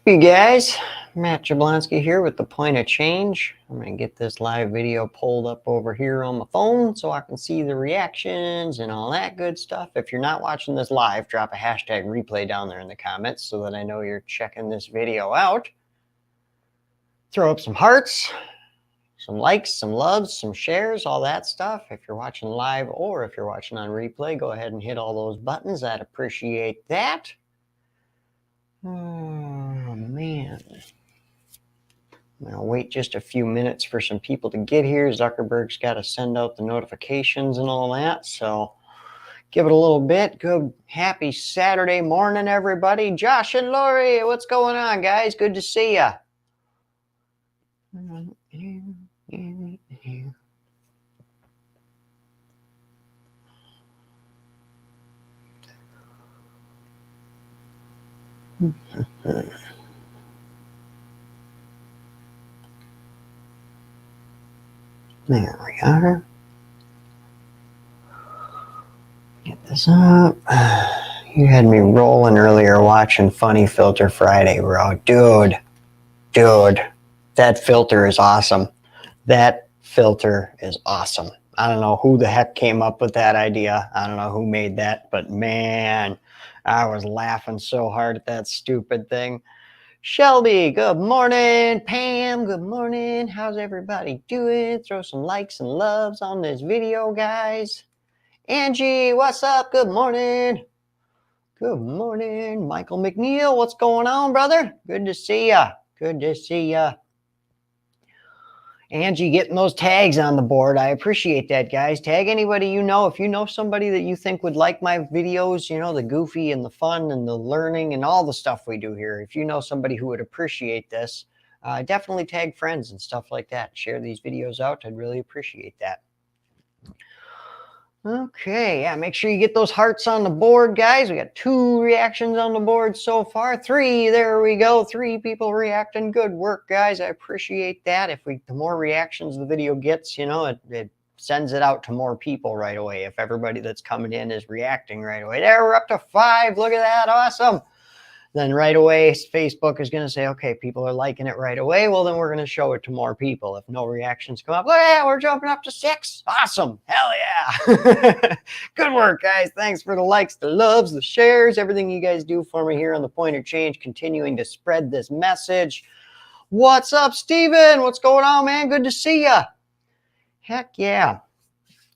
Hey guys, Matt Jablonski here with The Point of Change. I'm going to get this live video pulled up over here on my phone so I can see the reactions and all that good stuff. If you're not watching this live, drop a hashtag replay down there in the comments so that I know you're checking this video out. Throw up some hearts, some likes, some loves, some shares, all that stuff. If you're watching live or if you're watching on replay, go ahead and hit all those buttons. I'd appreciate that. Oh, man. I'm going to wait just a few minutes for some people to get here. Zuckerberg's got to send out the notifications and all that, so give it a little bit. Good, happy Saturday morning, everybody. Josh and Lori, what's going on, guys? Good to see ya. There we are. Get this up. You had me rolling earlier watching Funny Filter Friday, bro. Dude, that filter is awesome. That filter is awesome. I don't know who the heck came up with that idea. I don't know who made that, but man, I was laughing so hard at that stupid thing. Shelby, good morning. Pam, good morning. How's everybody doing? Throw some likes and loves on this video, guys. Angie, what's up? Good morning. Good morning. Michael McNeil, what's going on, brother? Good to see ya. Good to see ya. Angie getting those tags on the board. I appreciate that, guys. Tag anybody you know. If you know somebody that you think would like my videos, you know, the goofy and the fun and the learning and all the stuff we do here. If you know somebody who would appreciate this, definitely tag friends and stuff like that. Share these videos out. I'd really appreciate that. Okay, yeah, make sure you get those hearts on the board, guys. We got 2 reactions on the board so far. 3, there we go. 3 people reacting. Good work, guys. I appreciate that. The more reactions the video gets, you know, it sends it out to more people right away. If everybody that's coming in is reacting right away. There, we're up to 5. Look at that. Awesome. Then right away, Facebook is going to say, okay, people are liking it right away. Well, then we're going to show it to more people. If no reactions come up, oh, yeah, we're jumping up to 6. Awesome. Hell yeah. Good work, guys. Thanks for the likes, the loves, the shares, everything you guys do for me here on The Point of Change, continuing to spread this message. What's up, Steven? What's going on, man? Good to see ya. Heck yeah.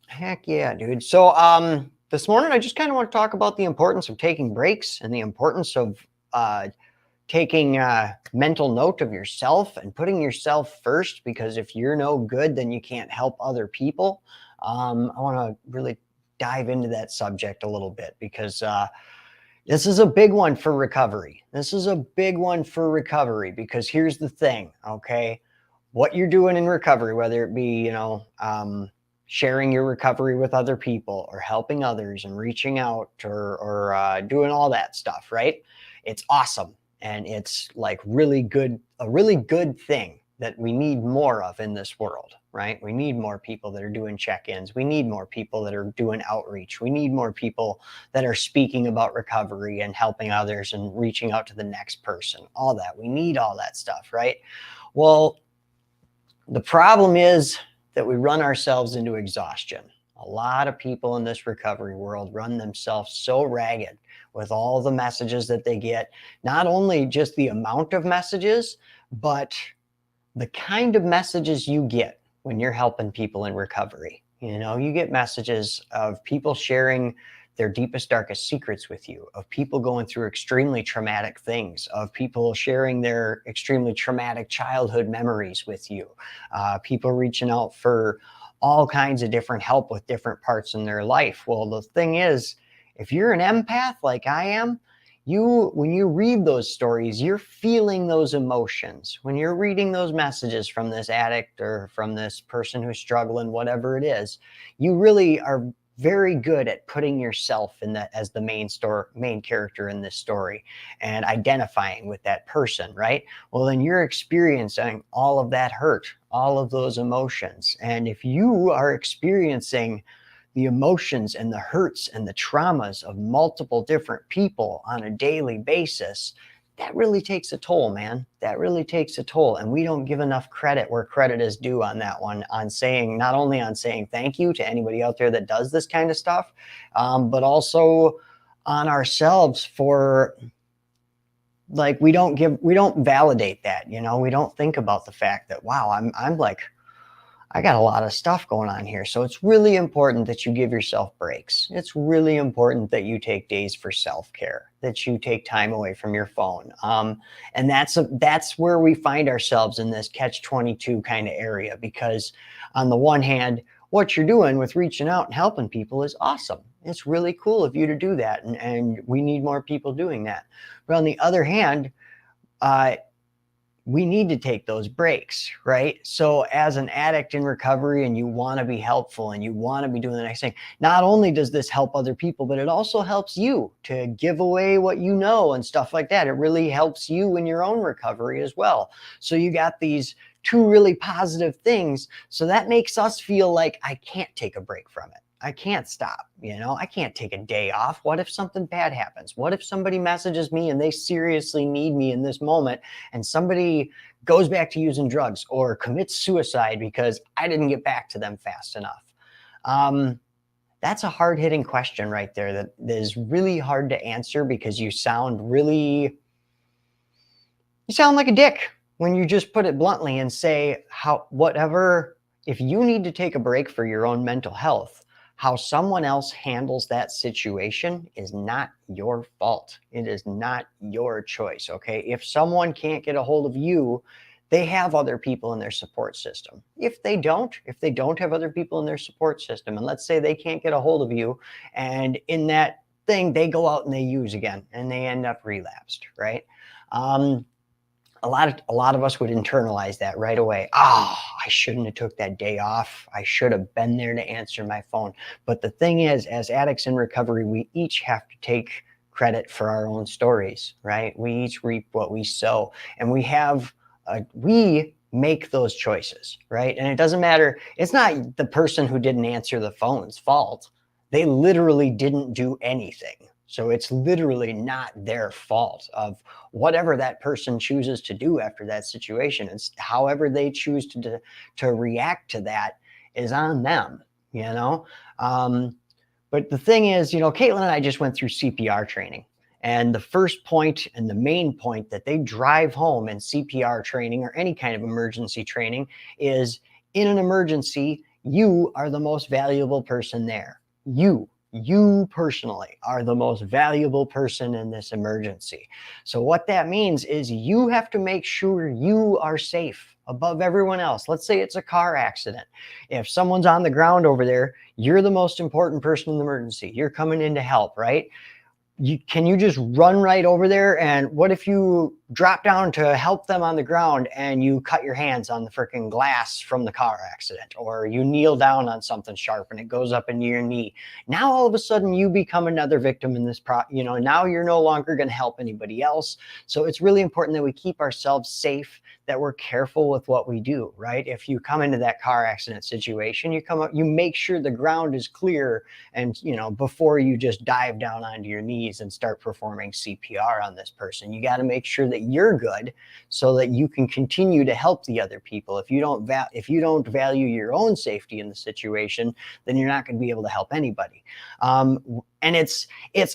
Heck yeah, dude. So this morning, I just kind of want to talk about the importance of taking breaks and the importance of taking mental note of yourself and putting yourself first, because if you're no good, then you can't help other people. I want to really dive into that subject a little bit because this is a big one for recovery. This is a big one for recovery because here's the thing, okay? What you're doing in recovery, whether it be, you know, sharing your recovery with other people or helping others and reaching out or doing all that stuff, right? It's awesome. And it's like a really good thing that we need more of in this world, right? We need more people that are doing check-ins. We need more people that are doing outreach. We need more people that are speaking about recovery and helping others and reaching out to the next person, all that. We need all that stuff, right? Well, the problem is that we run ourselves into exhaustion. A lot of people in this recovery world run themselves so ragged with all the messages that they get, not only just the amount of messages, but the kind of messages you get when you're helping people in recovery. You know, you get messages of people sharing their deepest, darkest secrets with you, of people going through extremely traumatic things, of people sharing their extremely traumatic childhood memories with you, people reaching out for all kinds of different help with different parts in their life. Well, the thing is, if you're an empath like I am, when you read those stories, you're feeling those emotions. When you're reading those messages from this addict or from this person who's struggling, whatever it is, you really are very good at putting yourself in that as the main character in this story and identifying with that person, right? Well, then you're experiencing all of that hurt, all of those emotions. And if you are experiencing the emotions and the hurts and the traumas of multiple different people on a daily basis, that really takes a toll, man. That really takes a toll. And we don't give enough credit where credit is due on that one, on saying, not only on saying thank you to anybody out there that does this kind of stuff, but also on ourselves for, like, we don't validate that, you know, we don't think about the fact that, wow, I'm like, I got a lot of stuff going on here. So it's really important that you give yourself breaks. It's really important that you take days for self-care, that you take time away from your phone. And that's where we find ourselves in this catch-22 kind of area, because on the one hand, what you're doing with reaching out and helping people is awesome. It's really cool of you to do that. And we need more people doing that. But on the other hand, we need to take those breaks, right? So as an addict in recovery, and you want to be helpful and you want to be doing the next thing, not only does this help other people, but it also helps you to give away what you know and stuff like that. It really helps you in your own recovery as well. So you got these two really positive things. So that makes us feel like, I can't take a break from it. I can't stop, you know, I can't take a day off. What if something bad happens? What if somebody messages me and they seriously need me in this moment, and somebody goes back to using drugs or commits suicide because I didn't get back to them fast enough? That's a hard-hitting question right there that is really hard to answer, because you sound like a dick when you just put it bluntly and say, if you need to take a break for your own mental health, how someone else handles that situation is not your fault. It is not your choice, okay? If someone can't get a hold of you, they have other people in their support system. If they don't have other people in their support system, and let's say they can't get a hold of you, and in that thing, they go out and they use again, and they end up relapsed, right? A lot of us would internalize that right away. I shouldn't have took that day off. I should have been there to answer my phone. But the thing is, as addicts in recovery, we each have to take credit for our own stories, right? We each reap what we sow, and we make those choices, right? And it doesn't matter. It's not the person who didn't answer the phone's fault. They literally didn't do anything. So it's literally not their fault of whatever that person chooses to do after that situation. It's however they choose to react to that is on them, you know? But the thing is, you know, Caitlin and I just went through CPR training. And the first point and the main point that they drive home in CPR training or any kind of emergency training is, in an emergency, you are the most valuable person there. You personally are the most valuable person in this emergency. So what that means is you have to make sure you are safe above everyone else. Let's say it's a car accident. If someone's on the ground over there, you're the most important person in the emergency. You're coming in to help, right? Can you just run right over there? And what if you drop down to help them on the ground and you cut your hands on the freaking glass from the car accident, or you kneel down on something sharp and it goes up into your knee? Now all of a sudden you become another victim in this now you're no longer going to help anybody else. So it's really important that we keep ourselves safe, that we're careful with what we do, right? If you come into that car accident situation, you come up, you make sure the ground is clear, and before you just dive down onto your knees and start performing CPR on this person, you got to make sure that you're good so that you can continue to help the other people. If you don't value your own safety in the situation, then you're not going to be able to help anybody. And it's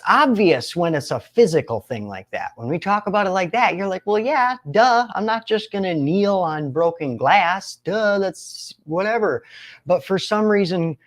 obvious when it's a physical thing like that. When we talk about it like that, you're like, well, yeah, duh. I'm not just going to kneel on broken glass. Duh, that's whatever. But for some reason,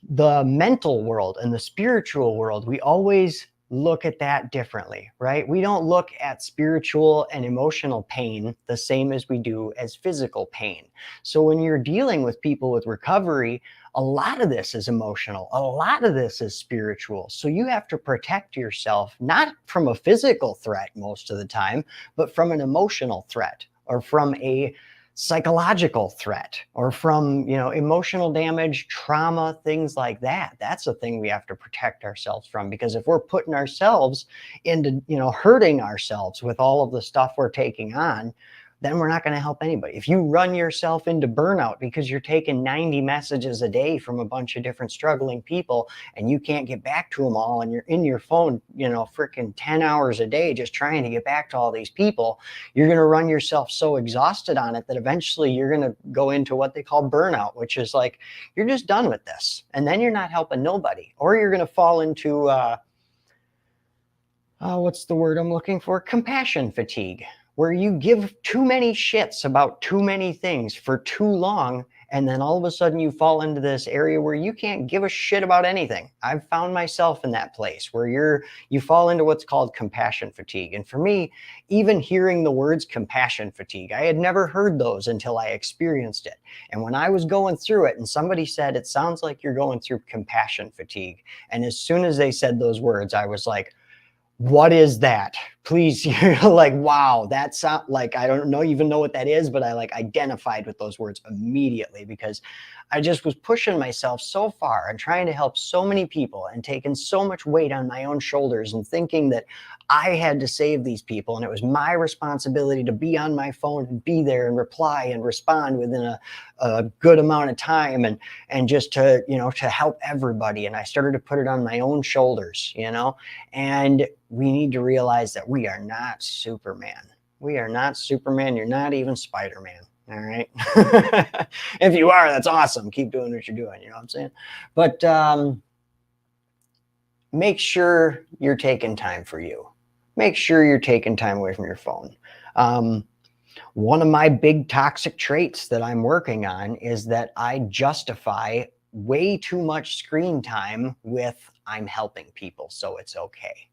the mental world and the spiritual world, we always look at that differently, right? We don't look at spiritual and emotional pain the same as we do as physical pain. So when you're dealing with people with recovery, a lot of this is emotional. A lot of this is spiritual. So you have to protect yourself, not from a physical threat most of the time, but from an emotional threat, or from a psychological threat, or from emotional damage, trauma, things like that. That's the thing we have to protect ourselves from, because if we're putting ourselves into hurting ourselves with all of the stuff we're taking on, then we're not going to help anybody. If you run yourself into burnout because you're taking 90 messages a day from a bunch of different struggling people and you can't get back to them all, and you're in your phone, freaking 10 hours a day just trying to get back to all these people, you're going to run yourself so exhausted on it that eventually you're going to go into what they call burnout, which is like, you're just done with this. And then you're not helping nobody, or you're going to fall into, what's the word I'm looking for? Compassion fatigue, where you give too many shits about too many things for too long, and then all of a sudden you fall into this area where you can't give a shit about anything. I've found myself in that place where you fall into what's called compassion fatigue. And for me, even hearing the words compassion fatigue, I had never heard those until I experienced it. And when I was going through it and somebody said, it sounds like you're going through compassion fatigue. And as soon as they said those words, I was like, what is that? Please, you're like, wow, that sound like, I don't even know what that is, but I like identified with those words immediately because I just was pushing myself so far and trying to help so many people and taking so much weight on my own shoulders and thinking that I had to save these people. And it was my responsibility to be on my phone and be there and reply and respond within a good amount of time and just to, to help everybody. And I started to put it on my own shoulders, and we need to realize that we are not Superman. We are not Superman. You're not even Spider-Man. All right. If you are, that's awesome. Keep doing what you're doing. You know what I'm saying? But make sure you're taking time for you. Make sure you're taking time away from your phone. One of my big toxic traits that I'm working on is that I justify way too much screen time with I'm helping people, so it's okay.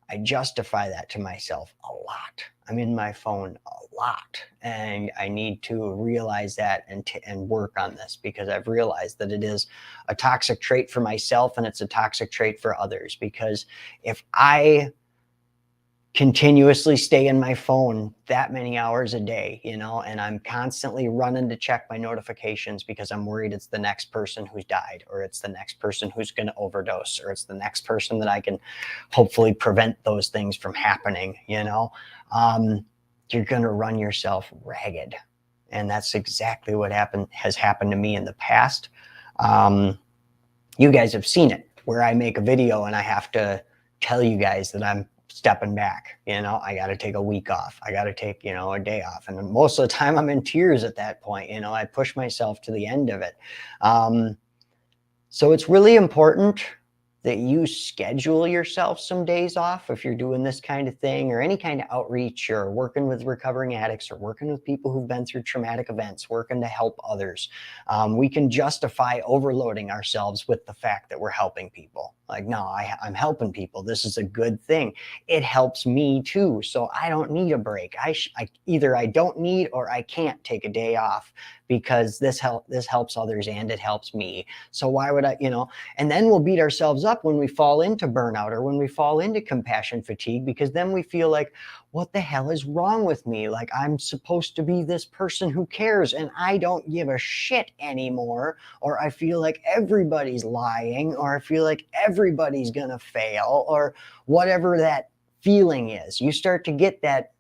I justify that to myself a lot. I'm in my phone a lot, and I need to realize that and work on this, because I've realized that it is a toxic trait for myself and it's a toxic trait for others. Because if I continuously stay in my phone that many hours a day, and I'm constantly running to check my notifications because I'm worried it's the next person who's died, or it's the next person who's going to overdose, or it's the next person that I can hopefully prevent those things from happening, you're going to run yourself ragged. And that's exactly what has happened to me in the past. You guys have seen it, where I make a video and I have to tell you guys that I'm stepping back. I got to take a week off. I got to take, a day off. And most of the time I'm in tears at that point. I push myself to the end of it. So it's really important that you schedule yourself some days off if you're doing this kind of thing, or any kind of outreach, or working with recovering addicts, or working with people who've been through traumatic events, working to help others. We can justify overloading ourselves with the fact that we're helping people. Like, no, I'm helping people. This is a good thing. It helps me too. So I don't need a break. Either I don't need or I can't take a day off, because this helps others and it helps me. So why would I, and then we'll beat ourselves up when we fall into burnout or when we fall into compassion fatigue, because then we feel like, what the hell is wrong with me? Like, I'm supposed to be this person who cares and I don't give a shit anymore. Or I feel like everybody's lying, or I feel like everybody's gonna fail, or whatever that feeling is. You start to get that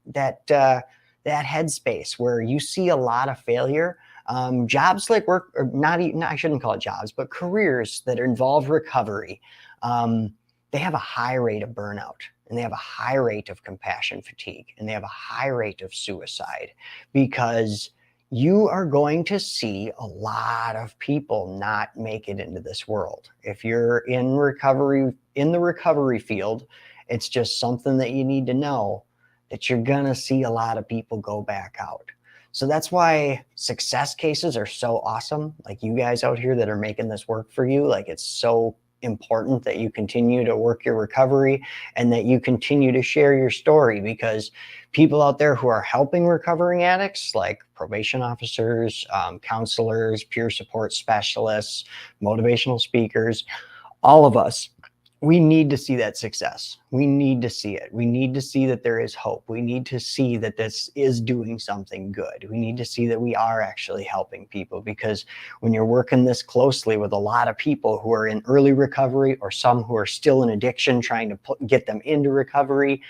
headspace where you see a lot of failure. Jobs like work, or not even, I shouldn't call it jobs, but careers that involve recovery, they have a high rate of burnout, and they have a high rate of compassion fatigue, and they have a high rate of suicide, because you are going to see a lot of people not make it into this world. If you're in recovery, in the recovery field, it's just something that you need to know, that you're going to see a lot of people go back out. So that's why success cases are so awesome. Like you guys out here that are making this work for you, like it's so important that you continue to work your recovery and that you continue to share your story, because people out there who are helping recovering addicts, like probation officers, counselors, peer support specialists, motivational speakers, all of us, we need to see that success. We need to see it. We need to see that there is hope. We need to see that this is doing something good. We need to see that we are actually helping people, because when you're working this closely with a lot of people who are in early recovery or some who are still in addiction, trying to get them into recovery,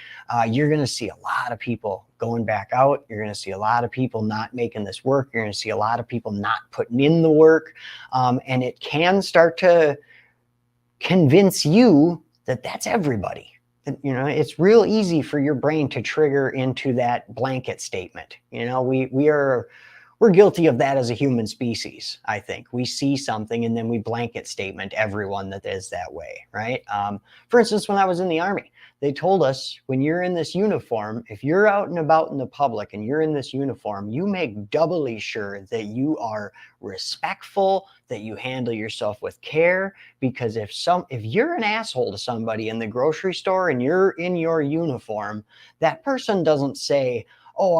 you're going to see a lot of people going back out. You're going to see a lot of people not making this work. You're going to see a lot of people not putting in the work. And it can start to convince you that that's everybody. You know, it's real easy for your brain to trigger into that blanket statement. You know, we're guilty of that as a human species. I think we see something and then we blanket statement everyone that is that way, right? For instance, when I was in the Army, they told us, when you're in this uniform, if you're out and about in the public and you're in this uniform, you make doubly sure that you are respectful, that you handle yourself with care, because if you're an asshole to somebody in the grocery store and you're in your uniform, that person doesn't say, oh,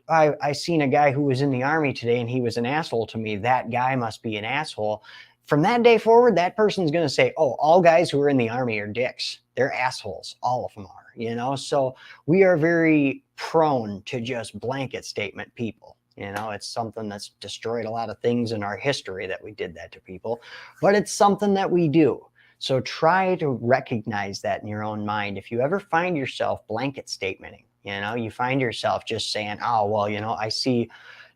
I seen a guy who was in the Army today and he was an asshole to me, that guy must be an asshole. From that day forward, that person's going to say, oh, all guys who are in the Army are dicks. They're assholes. All of them are, you know? So we are very prone to just blanket statement people. You know, it's something that's destroyed a lot of things in our history that we did that to people, but it's something that we do. So try to recognize that in your own mind. If you ever find yourself blanket statementing, you know, you find yourself just saying, oh, well, you know, I see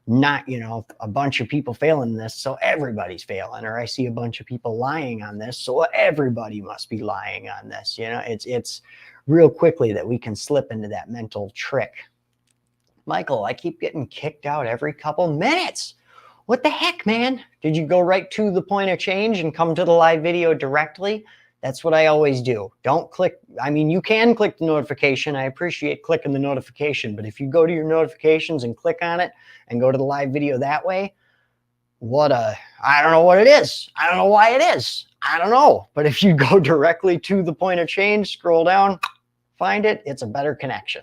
not, you know, a bunch of people failing this, so everybody's failing, or I see a bunch of people lying on this, so everybody must be lying on this. You know, it's real quickly that we can slip into that mental trick. Michael, I keep getting kicked out every couple minutes. What the heck, man? Did you go right to the point of change and come to the live video directly? That's what I always do. Don't click. I mean, you can click the notification. I appreciate clicking the notification, but if you go to your notifications and click on it and go to the live video that way, I don't know what it is. I don't know why it is. I don't know. But if you go directly to the point of change, scroll down, find it, it's a better connection.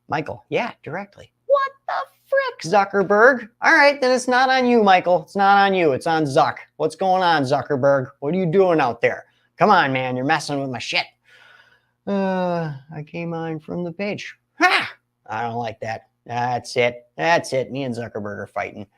Michael, yeah, directly. What the frick, Zuckerberg? All right, then it's not on you, Michael. It's not on you. It's on Zuck. What's going on, Zuckerberg? What are you doing out there? Come on, man. You're messing with my shit. I came on from the page. Ha! I don't like that. That's it. That's it. Me and Zuckerberg are fighting.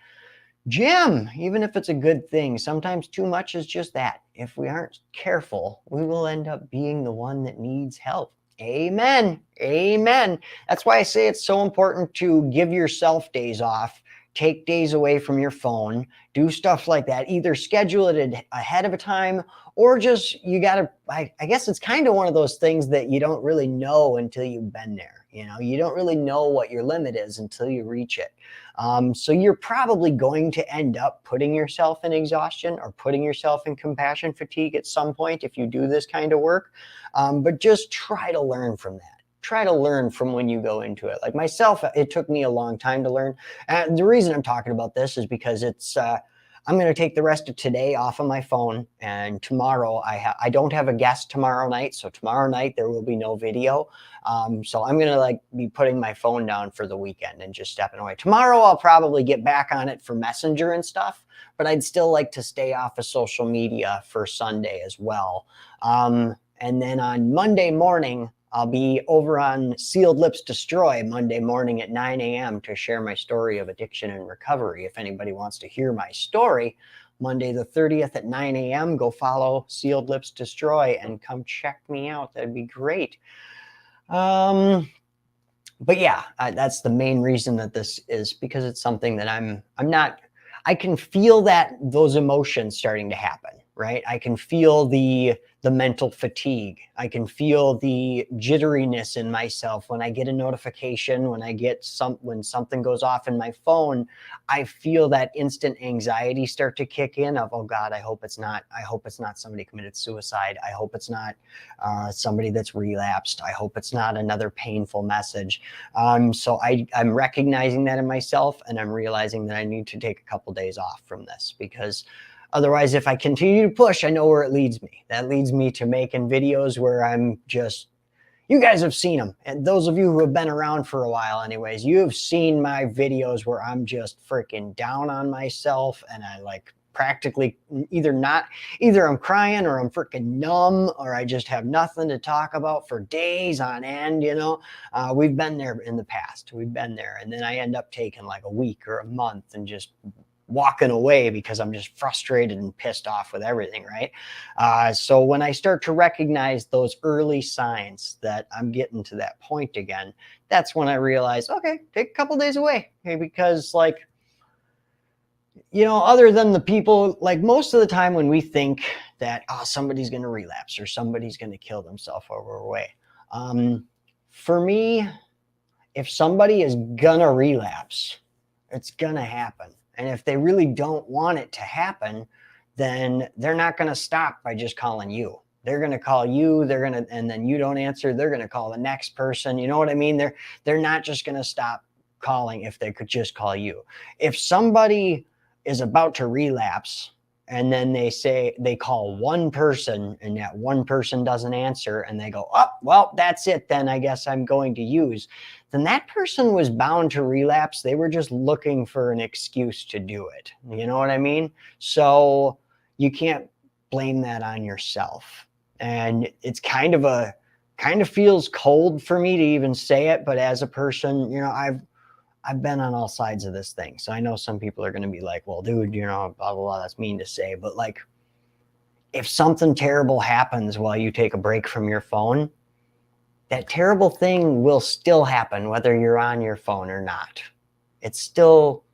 Jim, even if it's a good thing, sometimes too much is just that. If we aren't careful, we will end up being the one that needs help. Amen. Amen. That's why I say it's so important to give yourself days off, take days away from your phone, do stuff like that. Either schedule it ahead of a time, or just you got to, I guess it's kind of one of those things that you don't really know until you've been there. You know, you don't really know what your limit is until you reach it. So you're probably going to end up putting yourself in exhaustion or putting yourself in compassion fatigue at some point if you do this kind of work. But just try to learn from that. Try to learn from when you go into it. Like myself, it took me a long time to learn. And the reason I'm talking about this is because it's, I'm going to take the rest of today off of my phone, and tomorrow I don't have a guest tomorrow night. So tomorrow night there will be no video. So I'm going to be putting my phone down for the weekend and just stepping away. Tomorrow I'll probably get back on it for Messenger and stuff, but I'd still like to stay off of social media for Sunday as well. And then on Monday morning, I'll be over on Sealed Lips Destroy Monday morning at 9 a.m. to share my story of addiction and recovery. If anybody wants to hear my story, Monday the 30th at 9 a.m., go follow Sealed Lips Destroy and come check me out. That'd be great. But yeah, that's the main reason that this is, because it's something that I can feel those emotions starting to happen, right? I can feel the mental fatigue. I can feel the jitteriness in myself when I get a notification, when something goes off in my phone. I feel that instant anxiety start to kick in of, oh God, I hope it's not somebody committed suicide. I hope it's not somebody that's relapsed. I hope it's not another painful message. So I'm recognizing that in myself, and I'm realizing that I need to take a couple days off from this, because otherwise, if I continue to push, I know where it leads me. That leads me to making videos where I'm just, you guys have seen them. And those of you who have been around for a while anyways, you have seen my videos where I'm just freaking down on myself and I practically either I'm crying or I'm freaking numb or I just have nothing to talk about for days on end, we've been there in the past. We've been there. And then I end up taking like a week or a month and just walking away because I'm just frustrated and pissed off with everything, right? So when I start to recognize those early signs that I'm getting to that point again, that's when I realize, okay, take a couple days away. Okay, because like, other than the people, like most of the time when we think that, somebody's going to relapse or somebody's going to kill themselves over a way. For me, if somebody is going to relapse, it's going to happen. And if they really don't want it to happen, then they're not going to stop by just calling you. They're going to call you, and then you don't answer, they're going to call the next person. You know what I mean? They're not just going to stop calling if they could just call you. If somebody is about to relapse and then they call one person and that one person doesn't answer and they go, oh, well, that's it. Then I guess I'm going to use. Then that person was bound to relapse. They were just looking for an excuse to do it. You know what I mean? So you can't blame that on yourself. And it's kind of feels cold for me to even say it, but as a person, I've been on all sides of this thing. So I know some people are going to be like, well, dude, blah, blah, blah, that's mean to say. But like, if something terrible happens while you take a break from your phone, that terrible thing will still happen whether you're on your phone or not. It's still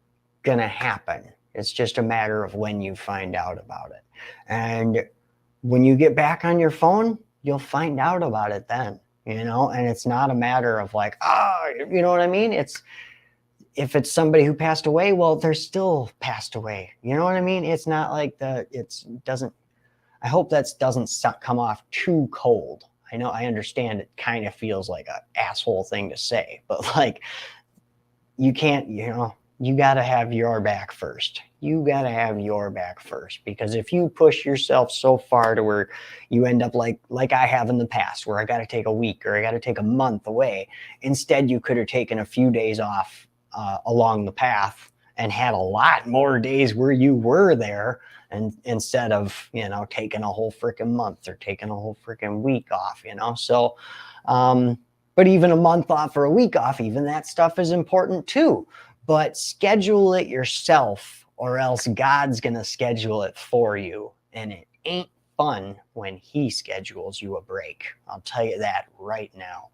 going to happen. It's just a matter of when you find out about it. And when you get back on your phone, you'll find out about it then, and it's not a matter of like, you know what I mean? If it's somebody who passed away, well, they're still passed away. You know what I mean? It's not like I hope that doesn't come off too cold. I understand it kind of feels like an asshole thing to say, but like you can't, you got to have your back first. You got to have your back first, because if you push yourself so far to where you end up like I have in the past, where I got to take a week or I got to take a month away, instead you could have taken a few days off along the path and had a lot more days where you were there, and instead of taking a whole freaking month or taking a whole freaking week off, so but even a month off or a week off, even that stuff is important too. But schedule it yourself, or else God's gonna schedule it for you, and it ain't fun when he schedules you a break. I'll tell you that right now.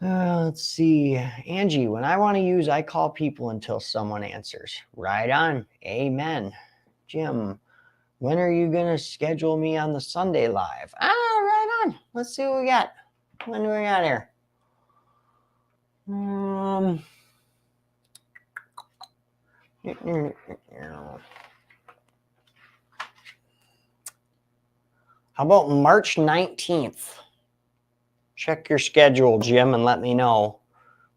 Let's see. Angie, when I want to use, I call people until someone answers. Right on. Amen. Jim, when are you going to schedule me on the Sunday live? Right on. Let's see what we got. When do we got here? How about March 19th? Check your schedule, Jim, and let me know.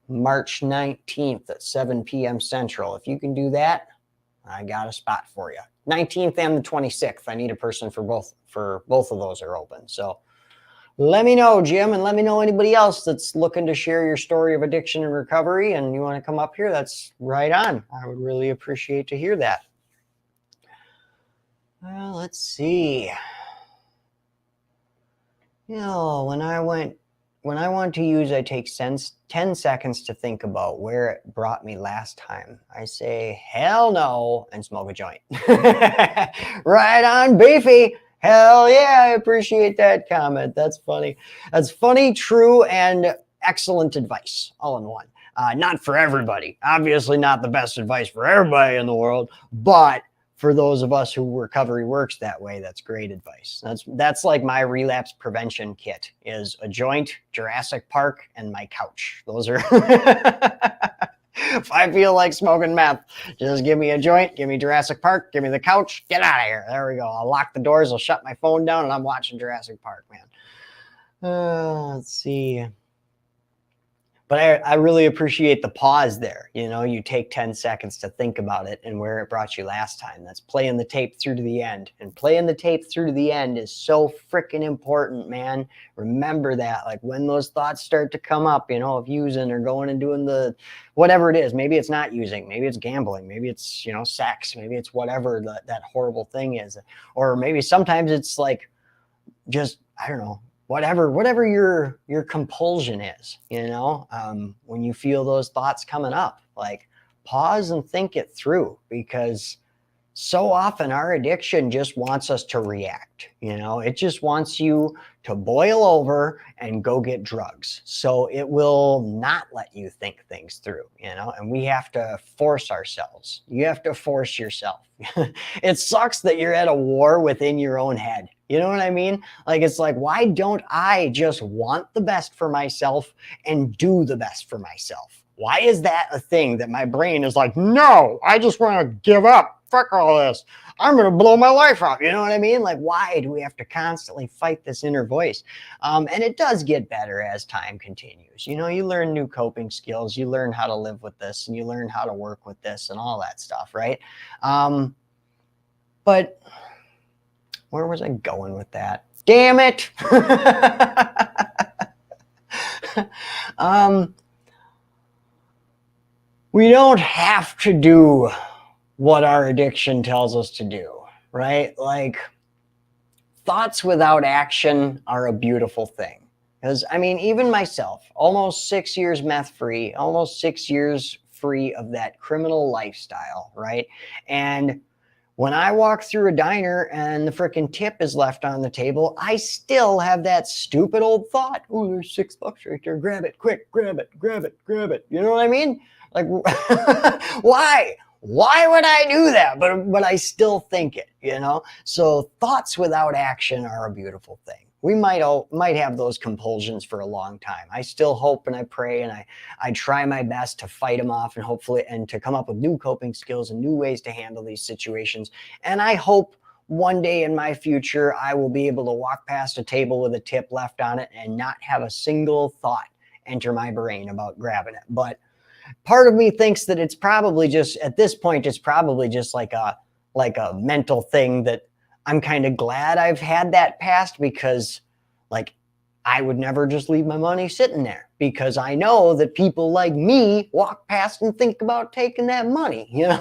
March 19th at 7 p.m. Central. If you can do that, I got a spot for you. 19th and the 26th. I need a person for both of those are open. So let me know, Jim, and let me know anybody else that's looking to share your story of addiction and recovery and you want to come up here. That's right on. I would really appreciate to hear that. Well, let's see. When I want to use, I take 10 seconds to think about where it brought me last time. I say, hell no, and smoke a joint. Right on, Beefy. Hell yeah, I appreciate that comment. That's funny. That's funny, true, and excellent advice all in one. Not for everybody. Obviously not the best advice for everybody in the world, but for those of us who recovery works that way, that's great advice. That's like my relapse prevention kit is a joint, Jurassic Park, and my couch. Those are, if I feel like smoking meth, just give me a joint, give me Jurassic Park, give me the couch, get out of here. There we go. I'll lock the doors, I'll shut my phone down, and I'm watching Jurassic Park, man. Let's see. But I really appreciate the pause there. You know, you take 10 seconds to think about it and where it brought you last time. That's playing the tape through to the end. And playing the tape through to the end is so freaking important, man. Remember that. Like when those thoughts start to come up, you know, of using or going and doing the whatever it is. Maybe it's not using. Maybe it's gambling. Maybe it's, you know, sex. Maybe it's whatever that horrible thing is. Or maybe sometimes it's like just, I don't know, whatever your compulsion is, you know, when you feel those thoughts coming up, like pause and think it through, because so often our addiction just wants us to react. You know, it just wants you to boil over and go get drugs. So it will not let you think things through, you know, and we have to force ourselves. You have to force yourself. It sucks that you're at a war within your own head. You know what I mean? Like, it's like, why don't I just want the best for myself and do the best for myself? Why is that a thing that my brain is like, no, I just want to give up. Fuck all this. I'm going to blow my life up. You know what I mean? Like, why do we have to constantly fight this inner voice? And it does get better as time continues. You know, you learn new coping skills. You learn how to live with this, and you learn how to work with this and all that stuff, right? But where was I going with that? Damn it. We don't have to do what our addiction tells us to do, right? Like, thoughts without action are a beautiful thing. Because, I mean, even myself, almost 6 years meth free, almost 6 years free of that criminal lifestyle, right? And when I walk through a diner and the freaking tip is left on the table, I still have that stupid old thought. Oh, there's $6 right there. Grab it, quick, grab it, grab it, grab it. You know what I mean? Like, why? Why would I do that? But I still think it, you know? So thoughts without action are a beautiful thing. We might have those compulsions for a long time. I still hope and I pray and I try my best to fight them off and hopefully and to come up with new coping skills and new ways to handle these situations. And I hope one day in my future, I will be able to walk past a table with a tip left on it and not have a single thought enter my brain about grabbing it. But part of me thinks that it's probably just, at this point, it's probably just like a mental thing that I'm kind of glad I've had that past, because like I would never just leave my money sitting there, because I know that people like me walk past and think about taking that money, you know?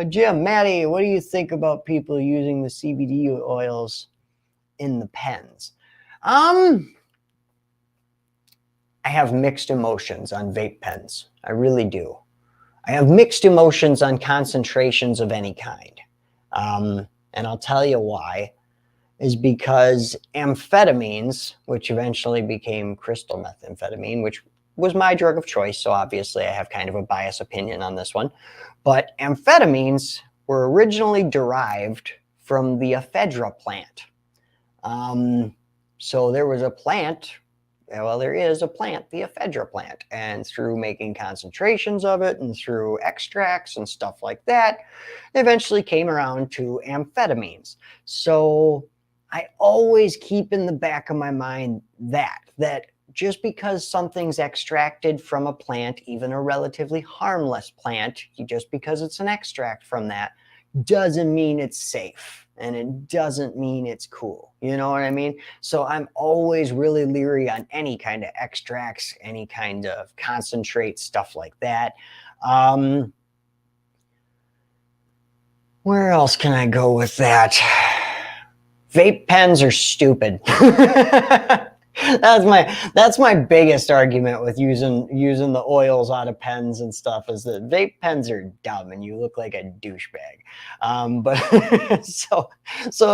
Jim, Maddie, what do you think about people using the CBD oils in the pens? I have mixed emotions on vape pens. I really do. I have mixed emotions on concentrations of any kind. And I'll tell you why, is because amphetamines, which eventually became crystal methamphetamine, which was my drug of choice, so obviously I have kind of a biased opinion on this one, but amphetamines were originally derived from the ephedra plant. So there was a plant, well, there is a plant, the ephedra plant, and through making concentrations of it and through extracts and stuff like that, they eventually came around to amphetamines. So I always keep in the back of my mind that just because something's extracted from a plant, even a relatively harmless plant, just because it's an extract from that, doesn't mean it's safe, and it doesn't mean it's cool. You know what I mean? So I'm always really leery on any kind of extracts, any kind of concentrate, stuff like that. Where else can I go with that? Vape pens are stupid. That's my biggest argument with using the oils out of pens and stuff, is that vape pens are dumb and you look like a douchebag. But so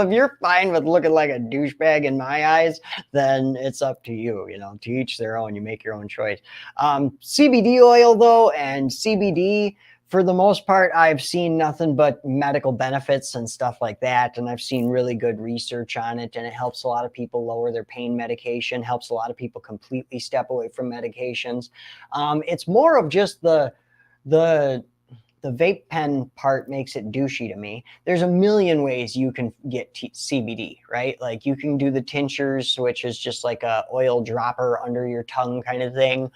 if you're fine with looking like a douchebag in my eyes, then it's up to you. You know, to each their own. You make your own choice. CBD oil though, and CBD, for the most part, I've seen nothing but medical benefits and stuff like that. And I've seen really good research on it. And it helps a lot of people lower their pain medication, helps a lot of people completely step away from medications. It's more of just the vape pen part makes it douchey to me. There's a million ways you can get CBD, right? Like you can do the tinctures, which is just like a oil dropper under your tongue kind of thing.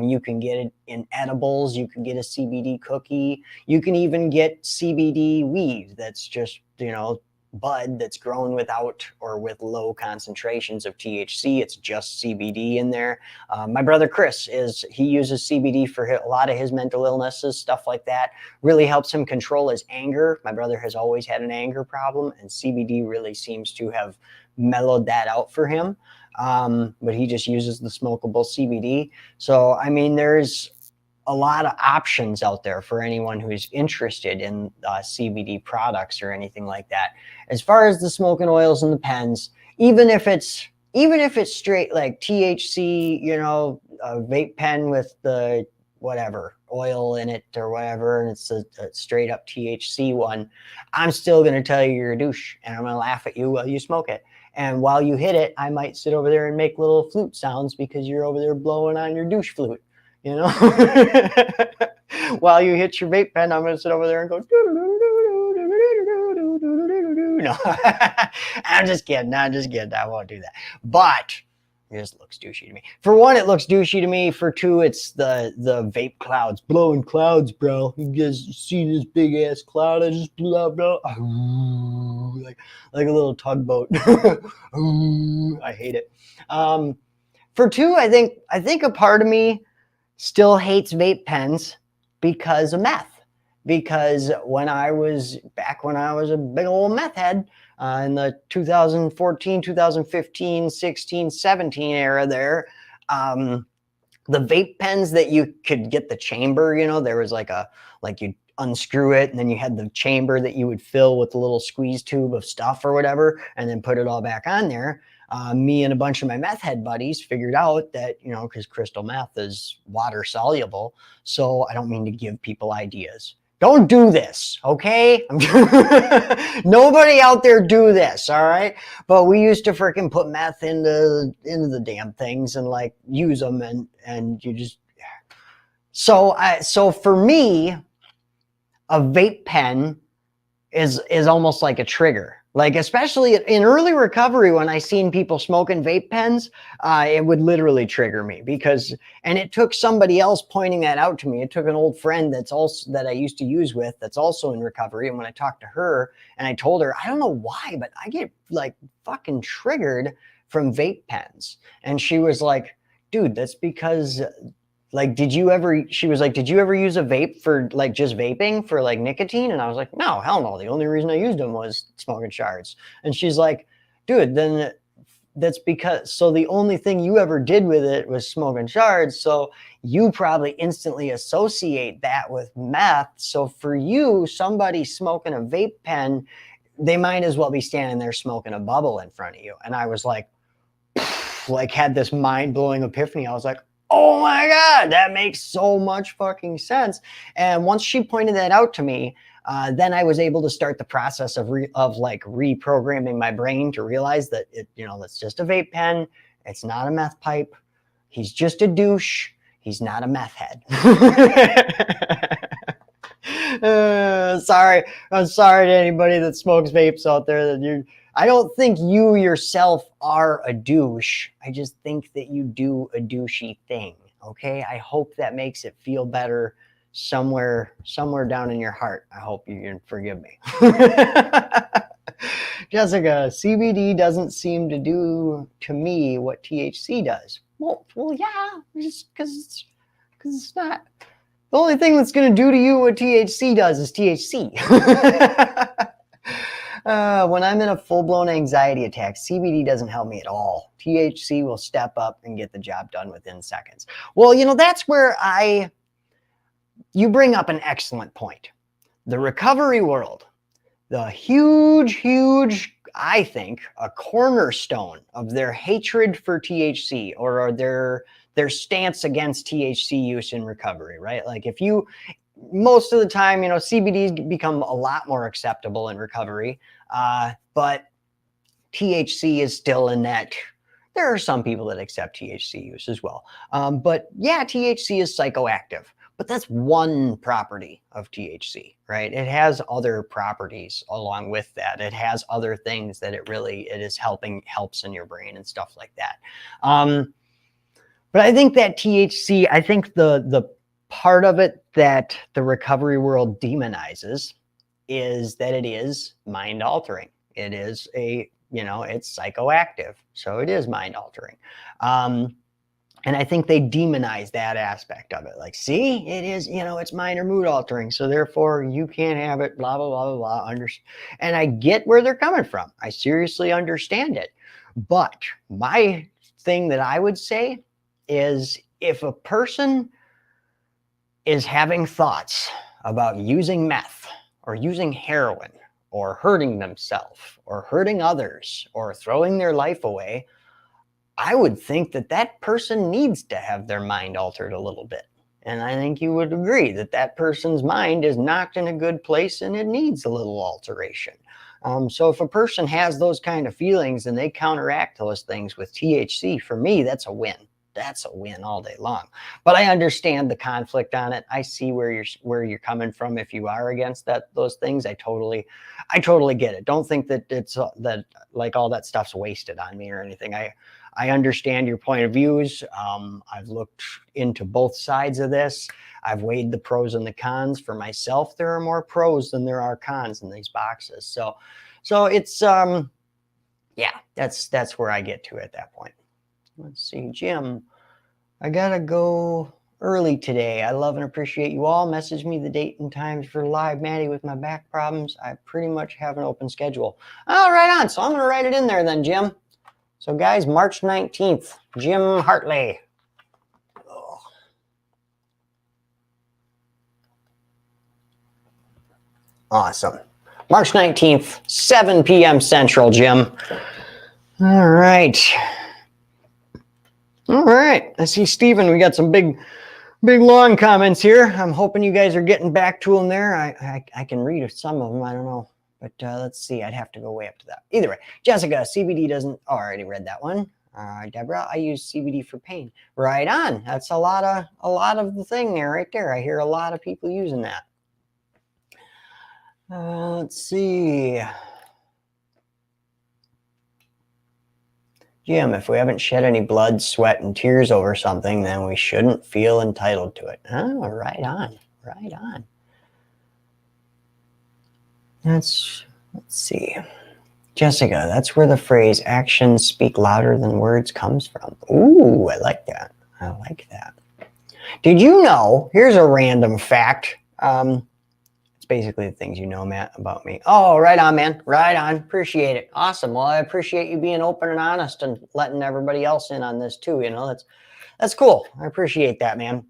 You can get it in edibles. You can get a CBD cookie. You can even get CBD weed that's just, bud that's grown without or with low concentrations of THC. It's just CBD in there. My brother Chris he uses CBD for a lot of his mental illnesses, stuff like that. Really helps him control his anger. My brother has always had an anger problem, and CBD really seems to have mellowed that out for him. But he just uses the smokable CBD. So, I mean, there's a lot of options out there for anyone who's interested in CBD products or anything like that. As far as the smoking oils and the pens, even if it's straight like THC, a vape pen with the whatever oil in it or whatever, and it's a straight up THC one, I'm still going to tell you you're a douche, and I'm going to laugh at you while you smoke it. And while you hit it, I might sit over there and make little flute sounds because you're over there blowing on your douche flute. While you hit your vape pen, I'm going to sit over there and go. No, I'm just kidding. I won't do that. But it just looks douchey to me. For one, it looks douchey to me. For two, it's the vape clouds, blowing clouds, bro. You guys see this big ass cloud I just blew out, bro? Like a little tugboat. I hate it. For two, I think a part of me still hates vape pens because of meth. Because when I was a big old meth head in the 2014, 2015, 16, 17 era there, the vape pens that you could get the chamber, there was like you'd unscrew it and then you had the chamber that you would fill with a little squeeze tube of stuff or whatever and then put it all back on there. Me and a bunch of my meth head buddies figured out that, because crystal meth is water soluble. So I don't mean to give people ideas. Don't do this, okay? Nobody out there do this, all right? But we used to freaking put meth into the damn things and like use them and you just. So for me, a vape pen is almost like a trigger. Like, especially in early recovery, when I seen people smoking vape pens, it would literally trigger me and it took somebody else pointing that out to me. It took an old friend that I used to use with that's also in recovery. And when I talked to her and I told her, I don't know why, but I get like fucking triggered from vape pens. And she was like, dude, that's because like, she was like, did you ever use a vape for like just vaping for like nicotine? And I was like, no, hell no. The only reason I used them was smoking shards. And she's like, dude, then that's because, so the only thing you ever did with it was smoking shards. So you probably instantly associate that with meth. So for you, somebody smoking a vape pen, they might as well be standing there smoking a bubble in front of you. And I was like had this mind blowing epiphany. I was like, oh my God, that makes so much fucking sense. And once she pointed that out to me, then I was able to start the process of reprogramming my brain to realize that it's just a vape pen. It's not a meth pipe. He's just a douche. He's not a meth head. Sorry. I'm sorry to anybody that smokes vapes out there I don't think you yourself are a douche. I just think that you do a douchey thing. Okay. I hope that makes it feel better somewhere down in your heart. I hope you can forgive me. Jessica, CBD doesn't seem to do to me what THC does. Well, yeah, just because it's not. The only thing that's going to do to you what THC does is THC. When I'm in a full-blown anxiety attack, CBD doesn't help me at all. THC will step up and get the job done within seconds. Well, that's where you bring up an excellent point. The recovery world, the huge, I think, a cornerstone of their hatred for THC or their stance against THC use in recovery, right? Like most of the time, CBD's become a lot more acceptable in recovery, but THC is still in that. There are some people that accept THC use as well. But yeah, THC is psychoactive. But that's one property of THC, right? It has other properties along with that. It has other things that it is helps in your brain and stuff like that. But I think that THC, I think the part of it that the recovery world demonizes is that it is mind altering. It is it's psychoactive. So it is mind altering. And I think they demonize that aspect of it. Like, see, it is, it's mind or mood altering. So therefore you can't have it, blah, blah, blah, blah, blah. And I get where they're coming from. I seriously understand it. But my thing that I would say is if a person is having thoughts about using meth or using heroin or hurting themselves or hurting others or throwing their life away, I would think that that person needs to have their mind altered a little bit. And I think you would agree that that person's mind is not in a good place and it needs a little alteration. So if a person has those kind of feelings and they counteract those things with THC, for me, that's a win. That's a win all day long. But I understand the conflict on it. I see where you're coming from. If you are against those things, I totally get it. Don't think that it's that like all that stuff's wasted on me or anything. I understand your point of views. I've looked into both sides of this. I've weighed the pros and the cons for myself. There are more pros than there are cons in these boxes. So it's yeah, that's where I get to at that point. Let's see, Jim, I gotta go early today. I love and appreciate you all. Message me the date and times for live, Maddie, with my back problems. I pretty much have an open schedule. Oh, right on. So I'm gonna write it in there then, Jim. So guys, March 19th, Jim Hartley. Oh. Awesome. March 19th, 7 p.m. Central, Jim. All right. All right. I see Steven. We got some big long comments here. I'm hoping you guys are getting back to them there. I can read some of them. I don't know. But let's see. I'd have to go way up to that. Either way, Jessica, CBD doesn't. Oh, I already read that one. Deborah, I use CBD for pain. Right on. That's a lot of the thing there, right there. I hear a lot of people using that. Let's see. Jim, if we haven't shed any blood, sweat, and tears over something, then we shouldn't feel entitled to it. Oh, right on. Right on. Let's see. Jessica, that's where the phrase actions speak louder than words comes from. Ooh, I like that. I like that. Did you know, here's a random fact. It's basically the things you know, Matt, about me. Oh, right on, man. Right on. Appreciate it. Awesome. Well, I appreciate you being open and honest and letting everybody else in on this too. That's cool. I appreciate that, man.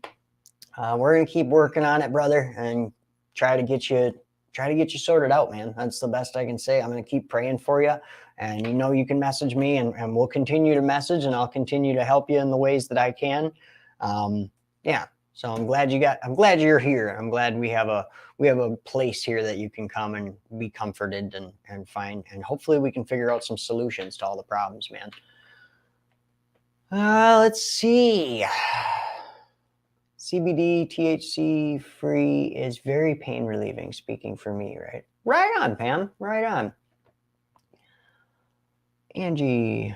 We're going to keep working on it, brother, and try to get you sorted out, man. That's the best I can say. I'm going to keep praying for you. And you can message me and we'll continue to message and I'll continue to help you in the ways that I can. Yeah. So I'm glad you're here. I'm glad we have a place here that you can come and be comforted and find, and hopefully we can figure out some solutions to all the problems, man. Let's see. CBD, THC free is very pain relieving, speaking for me, right? Right on, Pam. Right on. Angie,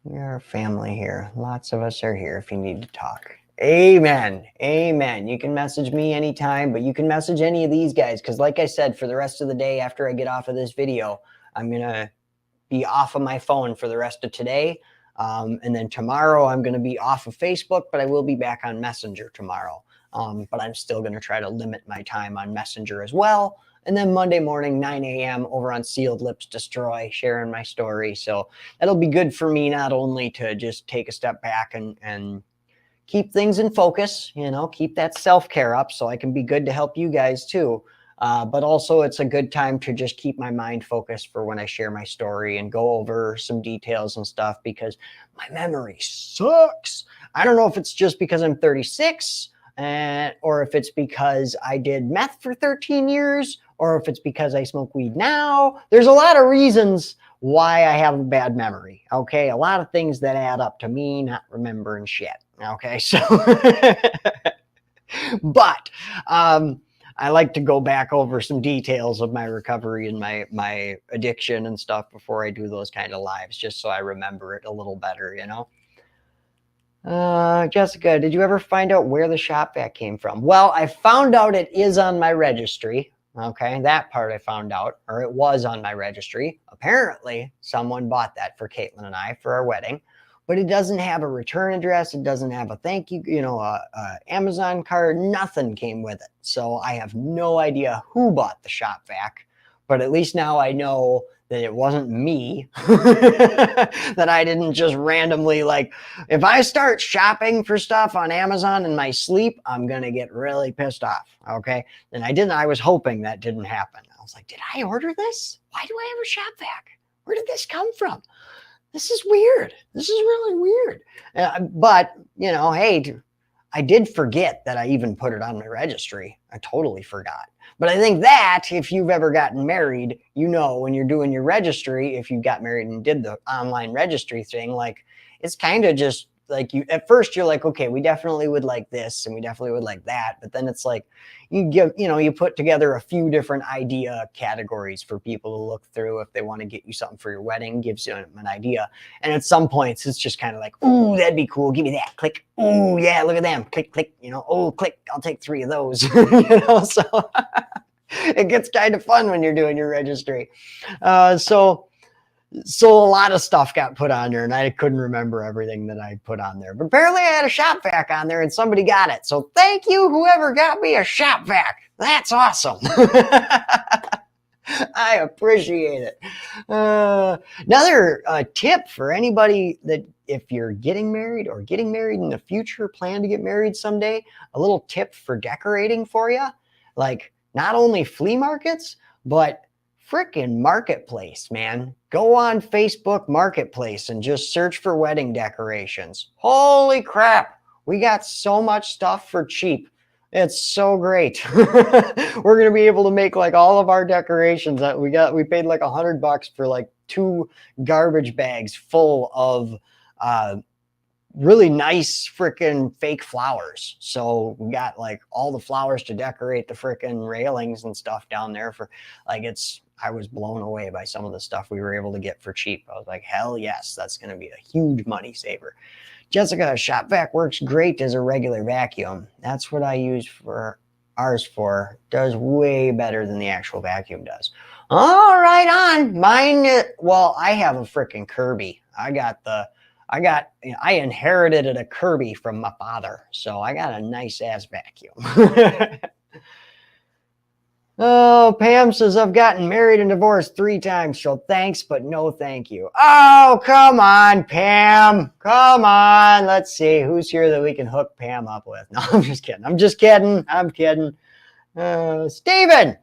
we are a family here. Lots of us are here if you need to talk. Amen. Amen. You can message me anytime, but you can message any of these guys because like I said, for the rest of the day after I get off of this video, I'm going to be off of my phone for the rest of today. And then tomorrow I'm going to be off of Facebook, but I will be back on Messenger tomorrow. But I'm still going to try to limit my time on Messenger as well. And then Monday morning, 9 a.m. over on Sealed Lips Destroy, sharing my story. So that'll be good for me, not only to just take a step back and keep things in focus, keep that self-care up so I can be good to help you guys too. But also it's a good time to just keep my mind focused for when I share my story and go over some details and stuff because my memory sucks. I don't know if it's just because I'm 36 or if it's because I did meth for 13 years or if it's because I smoke weed now. There's a lot of reasons why I have a bad memory. Okay. A lot of things that add up to me not remembering shit. Okay. So But I like to go back over some details of my recovery and my addiction and stuff before I do those kind of lives, just so I remember it a little better, you know. Jessica, did you ever find out where the shop vac came from? Well, I found out it is on my registry. Okay, that part I found out, or it was on my registry. Apparently, someone bought that for Caitlin and I for our wedding, but it doesn't have a return address. It doesn't have a thank you, a Amazon card. Nothing came with it. So I have no idea who bought the shop vac, but at least now I know that it wasn't me, that I didn't just randomly, like, if I start shopping for stuff on Amazon in my sleep, I'm going to get really pissed off. Okay. And I was hoping that didn't happen. I was like, did I order this? Why do I have a shop vac? Where did this come from? This is weird. This is really weird. But, hey, I did forget that I even put it on my registry. I totally forgot. But I think that if you've ever gotten married, when you're doing your registry, if you got married and did the online registry thing, like, it's kind of just like at first you're like, okay, we definitely would like this and we definitely would like that. But then it's like you put together a few different idea categories for people to look through if they want to get you something for your wedding, gives you an idea. And at some points it's just kind of like, ooh, that'd be cool. Give me that. Click. Ooh, yeah, look at them. Click, click, oh, click. I'll take 3 of those, so it gets kind of fun when you're doing your registry. So a lot of stuff got put on there and I couldn't remember everything that I put on there. But apparently I had a shop vac on there and somebody got it. So thank you, whoever got me a shop vac. That's awesome. I appreciate it. Another tip for anybody that if you're getting married or getting married in the future, plan to get married someday, a little tip for decorating for you. Like not only flea markets, but frickin' Marketplace, man. Go on Facebook Marketplace and just search for wedding decorations. Holy crap. We got so much stuff for cheap. It's so great. We're going to be able to make like all of our decorations that we paid like $100 for like 2 garbage bags full of really nice freaking fake flowers. So we got like all the flowers to decorate the freaking railings and stuff down there for like I was blown away by some of the stuff we were able to get for cheap. I was like, hell yes, that's going to be a huge money saver. Jessica, shop vac works great as a regular vacuum. That's what I use for ours for. Does way better than the actual vacuum does. All right on. Mine, well, I have a freaking Kirby. I inherited a Kirby from my father. So I got a nice ass vacuum. Oh, Pam says, I've gotten married and divorced 3 times, so thanks, but no thank you. Oh, come on, Pam. Come on. Let's see who's here that we can hook Pam up with. No, I'm just kidding. I'm kidding. Steven,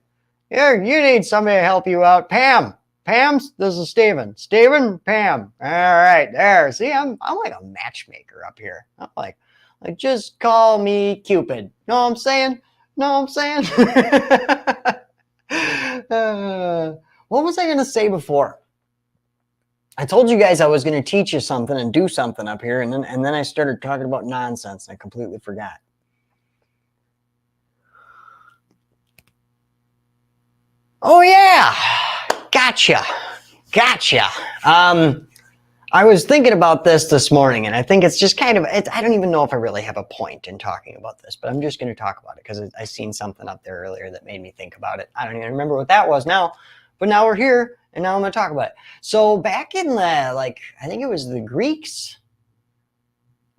here, you need somebody to help you out. Pam, this is Steven. Steven, Pam. All right, there. See, I'm like a matchmaker up here. I'm like, just call me Cupid. Know what I'm saying? What was I going to say before? I told you guys I was going to teach you something and do something up here, and then I started talking about nonsense. I completely forgot. Oh, yeah. Gotcha. I was thinking about this morning, and I think it's just kind of, I don't even know if I really have a point in talking about this, but I'm just going to talk about it because I seen something up there earlier that made me think about it. I don't even remember what that was now, but now we're here, and now I'm going to talk about it. So back in I think it was the Greeks,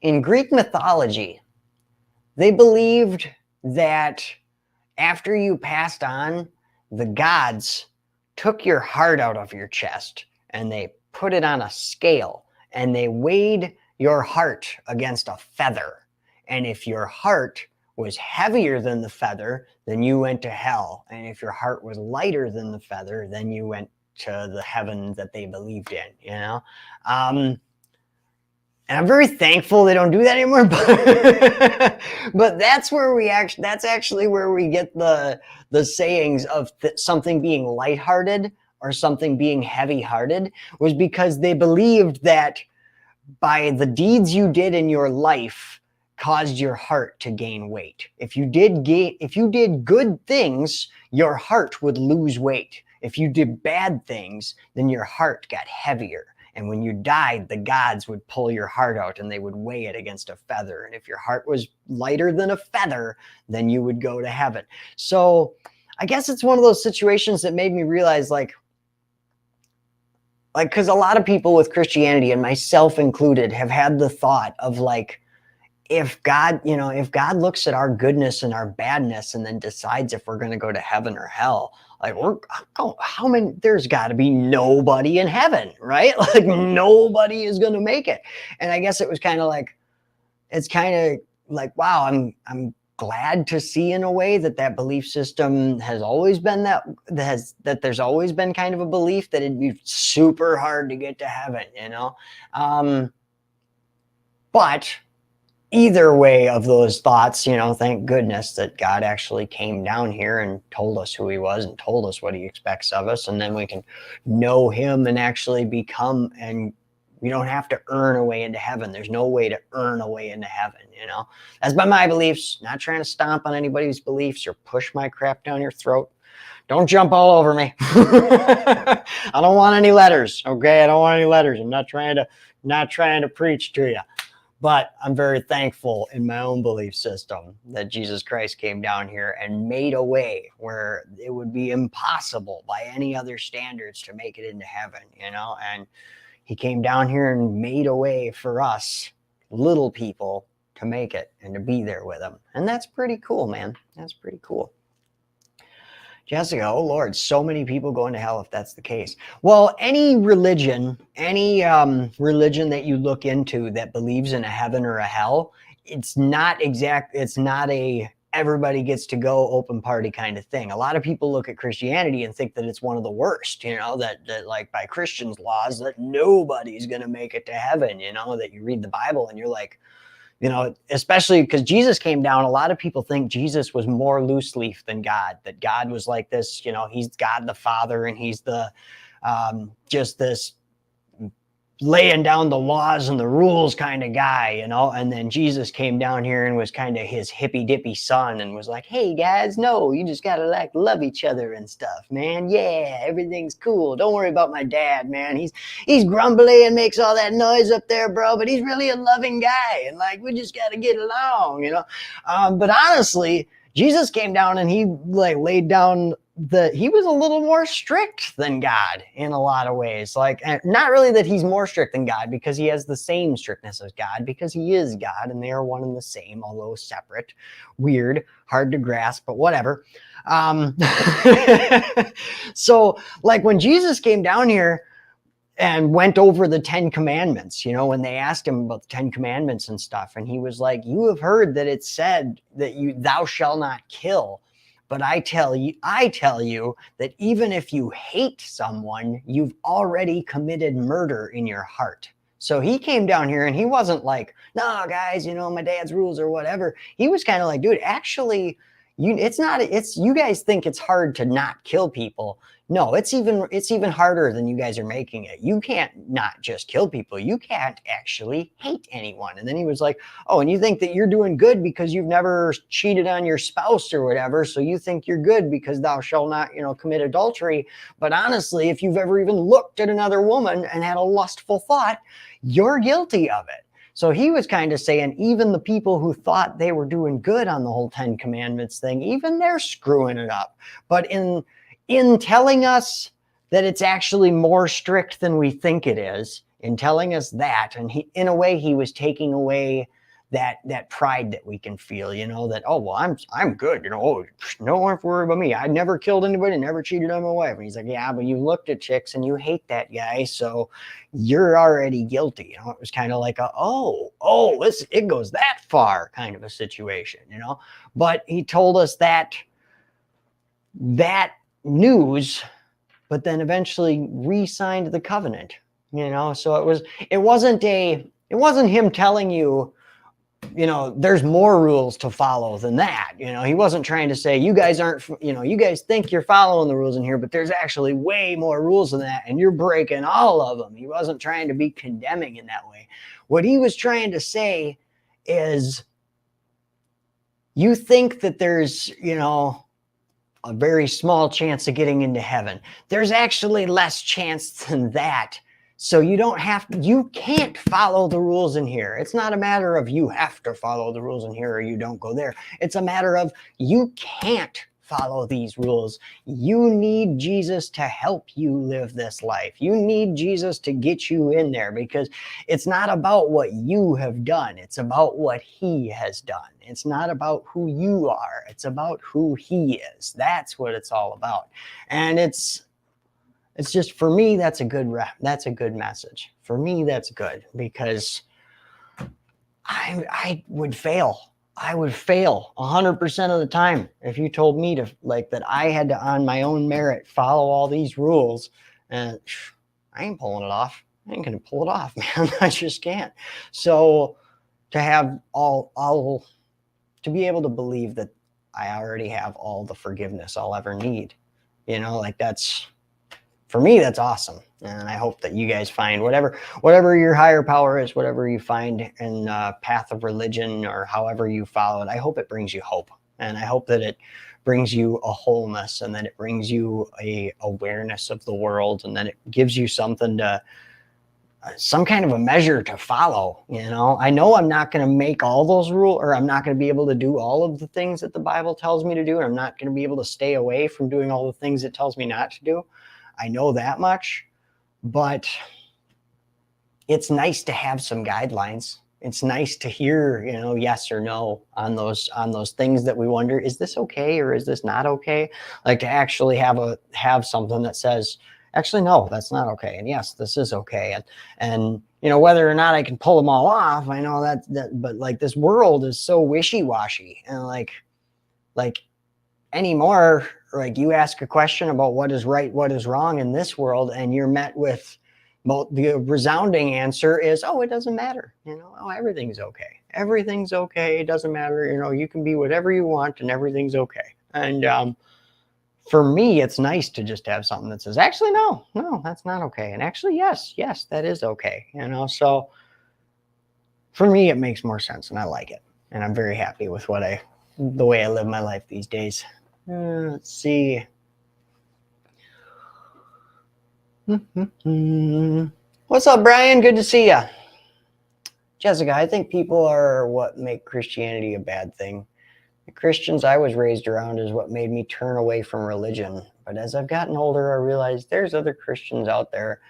in Greek mythology, they believed that after you passed on, the gods took your heart out of your chest, and they put it on a scale and they weighed your heart against a feather. And if your heart was heavier than the feather, then you went to hell. And if your heart was lighter than the feather, then you went to the heaven that they believed in, And I'm very thankful they don't do that anymore, but that's where that's actually where we get the sayings of something being lighthearted or something being heavy-hearted, was because they believed that by the deeds you did in your life, caused your heart to gain weight. If you did good things, your heart would lose weight. If you did bad things, then your heart got heavier. And when you died, the gods would pull your heart out and they would weigh it against a feather. And if your heart was lighter than a feather, then you would go to heaven. So I guess it's one of those situations that made me realize like, because a lot of people with Christianity, and myself included, have had the thought of like, if God looks at our goodness and our badness and then decides if we're going to go to heaven or hell, like how many, there's got to be nobody in heaven, right? Like nobody is going to make it. And I guess it was kind of like, it's kind of like, wow, I'm glad to see in a way that belief system has always been that there's always been kind of a belief that it'd be super hard to get to heaven, but either way of those thoughts, thank goodness that God actually came down here and told us who he was and told us what he expects of us. And then we can know him and actually become, and we don't have to earn a way into heaven. There's no way to earn a way into heaven, That's by my beliefs, not trying to stomp on anybody's beliefs or push my crap down your throat. Don't jump all over me. I don't want any letters, okay? I don't want any letters. I'm not trying to preach to you. But I'm very thankful in my own belief system that Jesus Christ came down here and made a way where it would be impossible by any other standards to make it into heaven, and he came down here and made a way for us little people to make it and to be there with him. And that's pretty cool, man. That's pretty cool. Jessica, oh Lord, so many people going to hell if that's the case. Well, any religion that you look into that believes in a heaven or a hell, it's not a everybody gets to go open party kind of thing. A lot of people look at Christianity and think that it's one of the worst, that like by Christians' laws that nobody's going to make it to heaven, that you read the Bible and you're like, especially because Jesus came down, a lot of people think Jesus was more loose leaf than God, that God was like this, he's God the Father and he's the just this laying down the laws and the rules kind of guy, and then Jesus came down here and was kind of his hippy dippy son and was like, hey guys, no, you just gotta like love each other and stuff, man. Yeah, everything's cool. Don't worry about my dad, man. He's grumbly and makes all that noise up there, bro, but he's really a loving guy and like we just gotta get along, but honestly, Jesus came down and he like laid down he was a little more strict than God in a lot of ways. Like, not really that he's more strict than God because he has the same strictness as God because he is God and they are one and the same, although separate. Weird, hard to grasp, but whatever. So like when Jesus came down here and went over the 10 Commandments, when they asked him about the 10 Commandments and stuff, and he was like, you have heard that it said that thou shalt not kill. But I tell you that even if you hate someone, you've already committed murder in your heart. So he came down here and he wasn't like, no, guys, my dad's rules or whatever. He was kind of like, dude, actually, you guys think it's hard to not kill people. No, it's even harder than you guys are making it. You can't not just kill people. You can't actually hate anyone. And then he was like, oh, and you think that you're doing good because you've never cheated on your spouse or whatever. So you think you're good because thou shalt not, commit adultery. But honestly, if you've ever even looked at another woman and had a lustful thought, you're guilty of it. So he was kind of saying even the people who thought they were doing good on the whole 10 Commandments thing, even they're screwing it up. But in telling us that it's actually more strict than we think it is, in telling us that, and in a way he was taking away that pride that we can feel, that, oh, well, I'm good, oh, no one have to worry about me. I never killed anybody, never cheated on my wife. And he's like, yeah, but you looked at chicks and you hate that guy, so you're already guilty. It was kind of like it goes that far kind of a situation, But he told us that news, but then eventually re-signed the covenant, so it wasn't him telling you, there's more rules to follow than that. He wasn't trying to say you guys aren't, you guys think you're following the rules in here, but there's actually way more rules than that and you're breaking all of them. He wasn't trying to be condemning in that way. What he was trying to say is you think that there's, a very small chance of getting into heaven. There's actually less chance than that. So you can't follow the rules in here. It's not a matter of you have to follow the rules in here or you don't go there. It's a matter of you can't follow these rules. You need Jesus to help you live this life. You need Jesus to get you in there, because it's not about what you have done. It's about what he has done. It's not about who you are. It's about who he is. That's what it's all about. And it's just, for me, that's a good message. For me, that's good, because I would fail. I would fail 100% of the time if you told me that I had to, on my own merit, follow all these rules. And I ain't pulling it off. I ain't gonna pull it off, man. I just can't. So to have to be able to believe that I already have all the forgiveness I'll ever need, that's, for me, that's awesome. And I hope that you guys find whatever your higher power is, whatever you find in the path of religion or however you follow it, I hope it brings you hope. And I hope that it brings you a wholeness, and that it brings you a awareness of the world, and that it gives you something to, some kind of a measure to follow. I know I'm not going to make all those rules, or I'm not going to be able to do all of the things that the Bible tells me to do. And I'm not going to be able to stay away from doing all the things it tells me not to do. I know that much, but it's nice to have some guidelines. It's nice to hear, yes or no on those things that we wonder, is this okay or is this not okay? Like to actually have something that says, actually, no, that's not okay. And yes, this is okay. And whether or not I can pull them all off, I know that, but like this world is so wishy-washy, and like anymore, like you ask a question about what is right, what is wrong in this world, and you're met with the resounding answer is, oh, it doesn't matter. Oh, everything's okay. Everything's okay. It doesn't matter. You can be whatever you want and everything's okay. And for me, it's nice to just have something that says, actually, no, that's not okay. And actually, yes, that is okay. So for me, it makes more sense, and I like it. And I'm very happy with the way I live my life these days. Let's see. What's up, Brian? Good to see you. Jessica, I think people are what make Christianity a bad thing. The Christians I was raised around is what made me turn away from religion. But as I've gotten older, I realized there's other Christians out there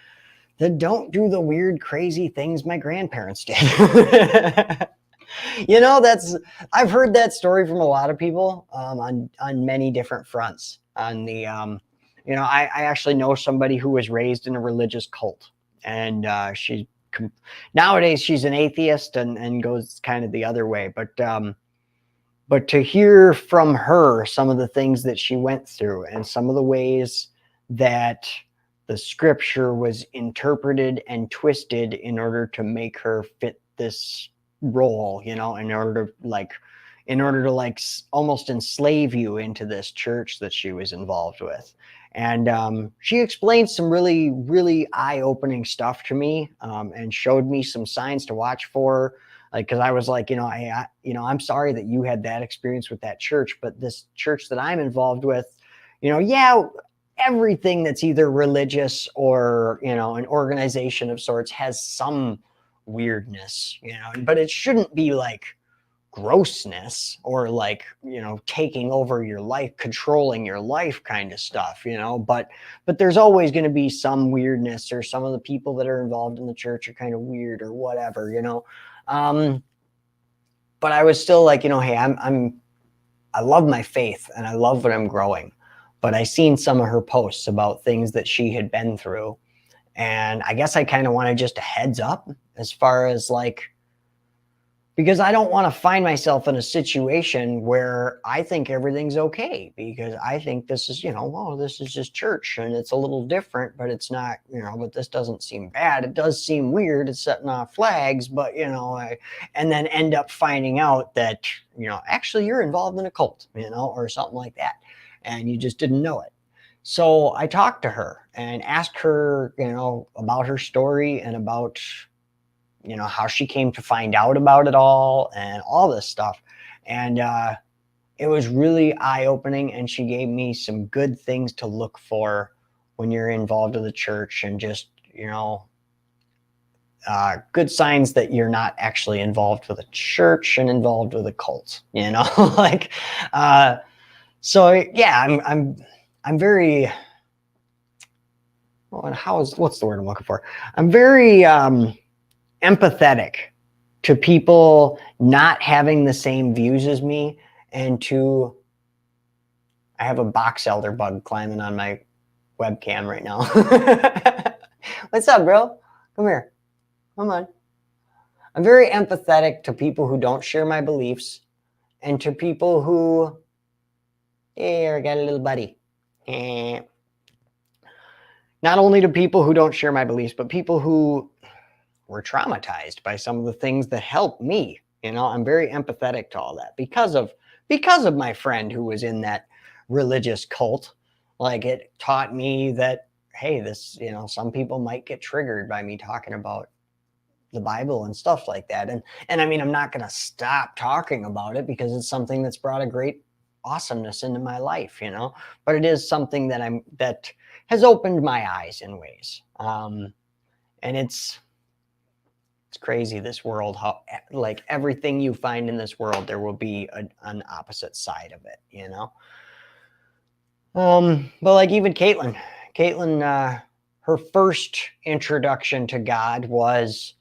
that don't do the weird, crazy things my grandparents did. I've heard that story from a lot of people on many different fronts. I actually know somebody who was raised in a religious cult, and nowadays she's an atheist and goes kind of the other way. But to hear from her some of the things that she went through, and some of the ways that the scripture was interpreted and twisted in order to make her fit this role, in order to almost enslave you into this church that she was involved with. And she explained some really, really eye-opening stuff to me, and showed me some signs to watch for. Because I was like, I'm sorry that you had that experience with that church, but this church that I'm involved with, everything that's either religious or, an organization of sorts has some weirdness, but it shouldn't be like grossness or like, taking over your life, controlling your life kind of stuff, but there's always going to be some weirdness, or some of the people that are involved in the church are kind of weird or whatever, but I was still like, hey, I love my faith and I love what I'm growing, but I seen some of her posts about things that she had been through. And I guess I kind of wanted just a heads up, as far as because I don't want to find myself in a situation where I think everything's okay, because I think this is, this is just church and it's a little different, but it's not, but this doesn't seem bad. It does seem weird. It's setting off flags, but, and then end up finding out that, actually you're involved in a cult, or something like that. And you just didn't know it. So I talked to her and asked her, about her story and about, how she came to find out about it all and all this stuff. And it was really eye-opening, and she gave me some good things to look for when you're involved with the church, and just, good signs that you're not actually involved with a church and involved with a cult, like, so yeah, I'm very, what's the word I'm looking for? I'm very empathetic to people not having the same views as me, and I have a box elder bug climbing on my webcam right now. What's up, bro? Come here. Come on. I'm very empathetic to people who don't share my beliefs, and to people who, here, I got a little buddy. Not only to people who don't share my beliefs, but people who were traumatized by some of the things that helped me. I'm very empathetic to all that because of my friend who was in that religious cult. Like, it taught me that, hey, this, some people might get triggered by me talking about the Bible and stuff like that. And I mean, I'm not going to stop talking about it because it's something that's brought a great awesomeness into my life, but it is something that has opened my eyes in ways. And it's crazy, this world, how, like, everything you find in this world, there will be an opposite side of it, but like, even Caitlin, her first introduction to God was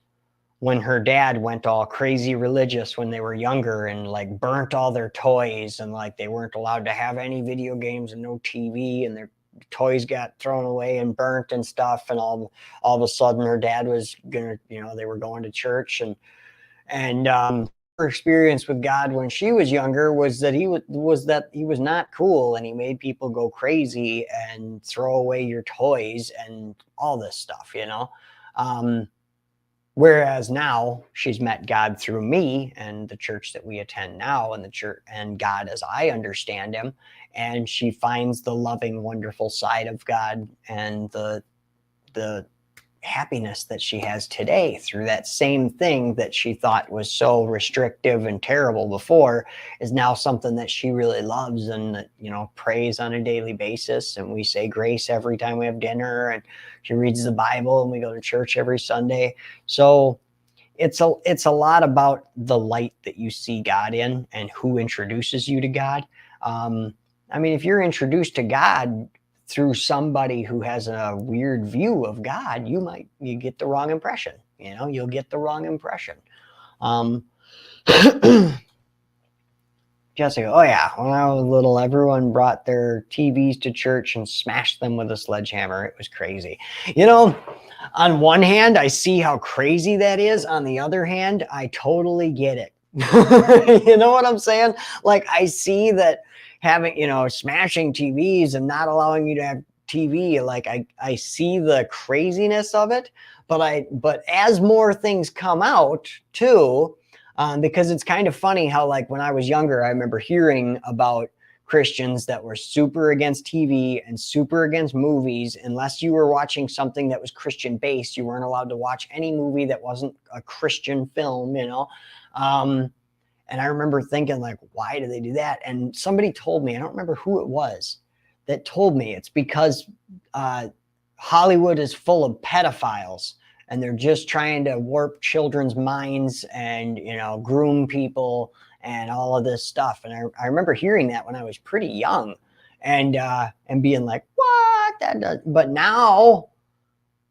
when her dad went all crazy religious when they were younger, and like burnt all their toys, and like they weren't allowed to have any video games and no TV, and their toys got thrown away and burnt and stuff. And all of a sudden her dad was gonna, they were going to church, and her experience with God when she was younger was that he was not cool, and he made people go crazy and throw away your toys and all this stuff, whereas now she's met God through me and the church that we attend now, and the church and God as I understand him, and she finds the loving, wonderful side of God, and the happiness that she has today through that same thing that she thought was so restrictive and terrible before is now something that she really loves, and that, prays on a daily basis. And we say grace every time we have dinner, and she reads the Bible, and we go to church every Sunday. So it's a lot about the light that you see God in, and who introduces you to God. I mean, if you're introduced to God through somebody who has a weird view of God, you get the wrong impression. You'll get the wrong impression. Jessica, oh yeah, when I was little, everyone brought their TVs to church and smashed them with a sledgehammer. It was crazy. On one hand, I see how crazy that is. On the other hand, I totally get it. You know what I'm saying? Like, I see that having, smashing TVs and not allowing you to have TV, like, I see the craziness of it, but as more things come out too, because it's kind of funny how, like, when I was younger, I remember hearing about Christians that were super against TV and super against movies. Unless you were watching something that was Christian based, you weren't allowed to watch any movie that wasn't a Christian film, and I remember thinking, like, why do they do that? And somebody told me, I don't remember who it was, that told me it's because Hollywood is full of pedophiles, and they're just trying to warp children's minds and, groom people and all of this stuff. And I remember hearing that when I was pretty young, and being like, what? But now,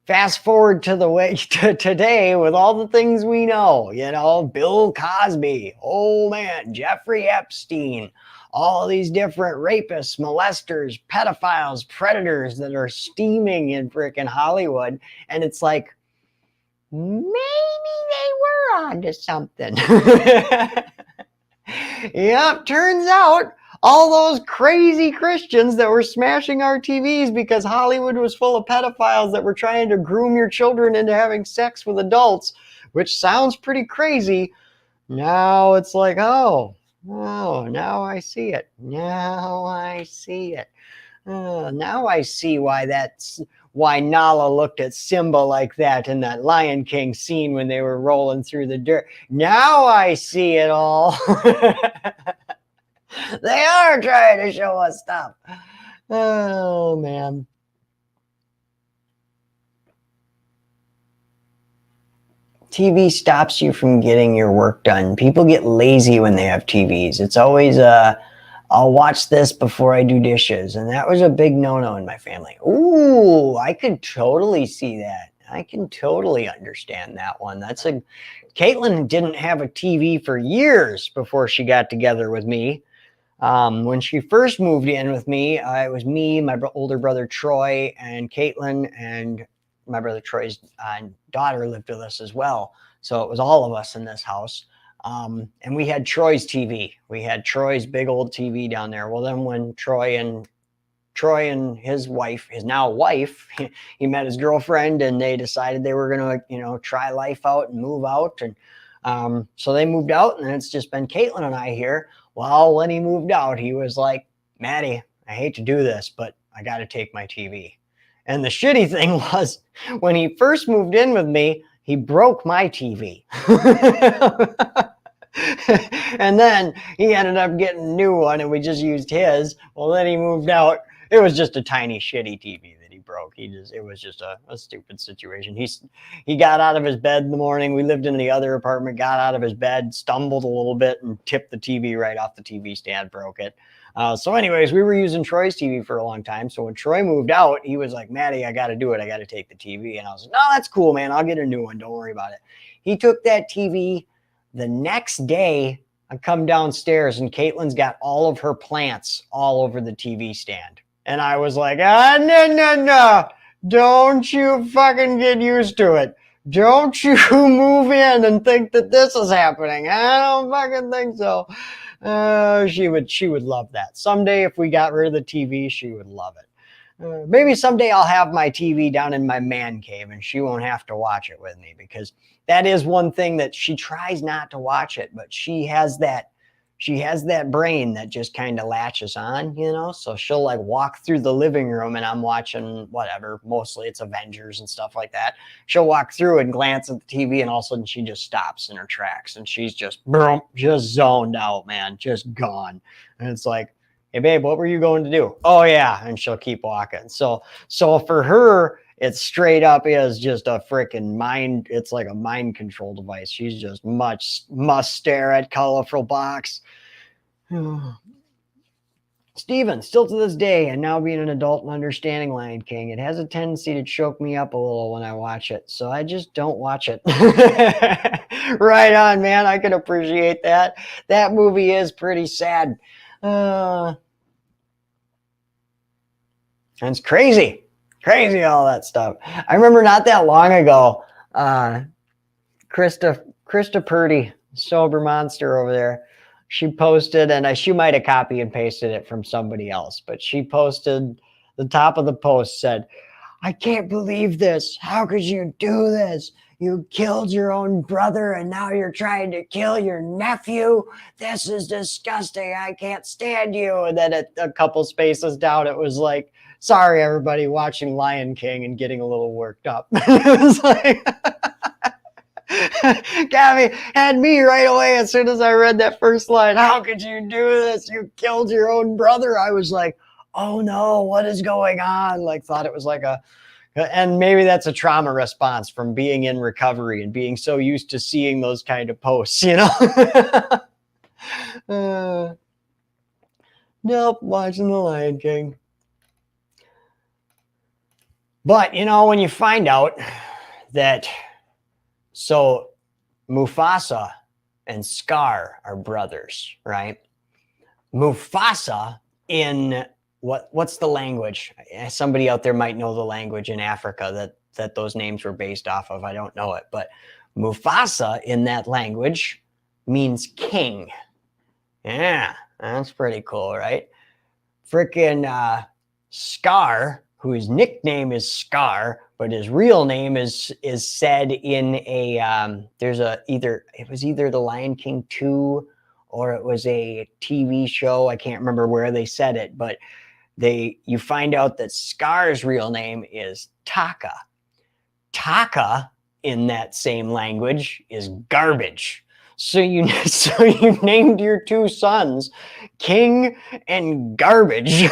fast forward to the way to today, with all the things we know, Bill Cosby, oh man, Jeffrey Epstein, all these different rapists, molesters, pedophiles, predators that are steaming in freaking Hollywood. And it's like, maybe they were onto something. Yep, turns out all those crazy Christians that were smashing our TVs because Hollywood was full of pedophiles that were trying to groom your children into having sex with adults, which sounds pretty crazy. Now it's like, oh, now I see it. Now I see it. Now I see why Nala looked at Simba like that in that Lion King scene when they were rolling through the dirt. Now I see it all. They are trying to show us stuff. Oh, man. TV stops you from getting your work done. People get lazy when they have TVs. It's always, I'll watch this before I do dishes. And that was a big no-no in my family. Ooh, I could totally see that. I can totally understand that one. Caitlin didn't have a TV for years before she got together with me. When she first moved in with me, it was me, my older brother Troy, and Caitlin, and my brother Troy's daughter lived with us as well. So it was all of us in this house. And we had Troy's TV. We had Troy's big old TV down there. Well, then when Troy and his wife, his now wife, he met his girlfriend, and they decided they were going to, try life out and move out. And so they moved out, and it's just been Caitlin and I here. Well, when he moved out, he was like, Maddie, I hate to do this, but I got to take my TV. And the shitty thing was, when he first moved in with me, he broke my TV. And then he ended up getting a new one, and we just used his. Well, then he moved out. It was just a tiny, shitty TV that he broke. It was just a stupid situation. He got out of his bed in the morning. We lived in the other apartment, got out of his bed, stumbled a little bit, and tipped the TV right off the TV stand, broke it. So anyways, we were using Troy's TV for a long time. So when Troy moved out, he was like, Maddie, I got to do it. I got to take the TV. And I was like, no, that's cool, man. I'll get a new one. Don't worry about it. He took that TV. The next day, I come downstairs, and Caitlin's got all of her plants all over the TV stand. And I was like, no. Don't you fucking get used to it. Don't you move in and think that this is happening. I don't fucking think so. She would love that. Someday, if we got rid of the TV, she would love it. Maybe someday I'll have my TV down in my man cave, and she won't have to watch it with me, because that is one thing that she tries not to watch it, but she has that brain that just kind of latches on, so she'll like walk through the living room, and I'm watching whatever, mostly it's Avengers and stuff like that. She'll walk through and glance at the TV, and all of a sudden she just stops in her tracks, and she's just zoned out, man, just gone. And it's like, hey babe, what were you going to do? Oh yeah. And she'll keep walking. So for her, it's straight up is just a freaking mind. It's like a mind control device. She's just must stare at colorful box. Steven, still to this day, and now being an adult and understanding Lion King, it has a tendency to choke me up a little when I watch it. So I just don't watch it. Right on, man. I can appreciate that. That movie is pretty sad. And it's crazy, all that stuff. I remember not that long ago, Krista Purdy, sober monster over there, she posted, and she might have copy and pasted it from somebody else, but she posted, the top of the post said, I can't believe this. How could you do this? You killed your own brother, and now you're trying to kill your nephew. This is disgusting. I can't stand you. And then a couple spaces down, it was like, sorry, everybody watching Lion King and getting a little worked up. It was like, Gabby had me right away as soon as I read that first line. How could you do this? You killed your own brother. I was like, oh no, what is going on? Like, thought it was like and maybe that's a trauma response from being in recovery and being so used to seeing those kind of posts, Nope, watching The Lion King. But, when you find out that, so Mufasa and Scar are brothers, right? Mufasa in what's the language? Somebody out there might know the language in Africa that those names were based off of. I don't know it, but Mufasa in that language means king. Yeah, that's pretty cool, right? Frickin' Scar, whose nickname is Scar, but his real name is said in a it was either The Lion King 2 or it was a TV show. I can't remember where they said it, but you find out that Scar's real name is Taka. Taka in that same language is garbage. So you so you named your two sons King and Garbage.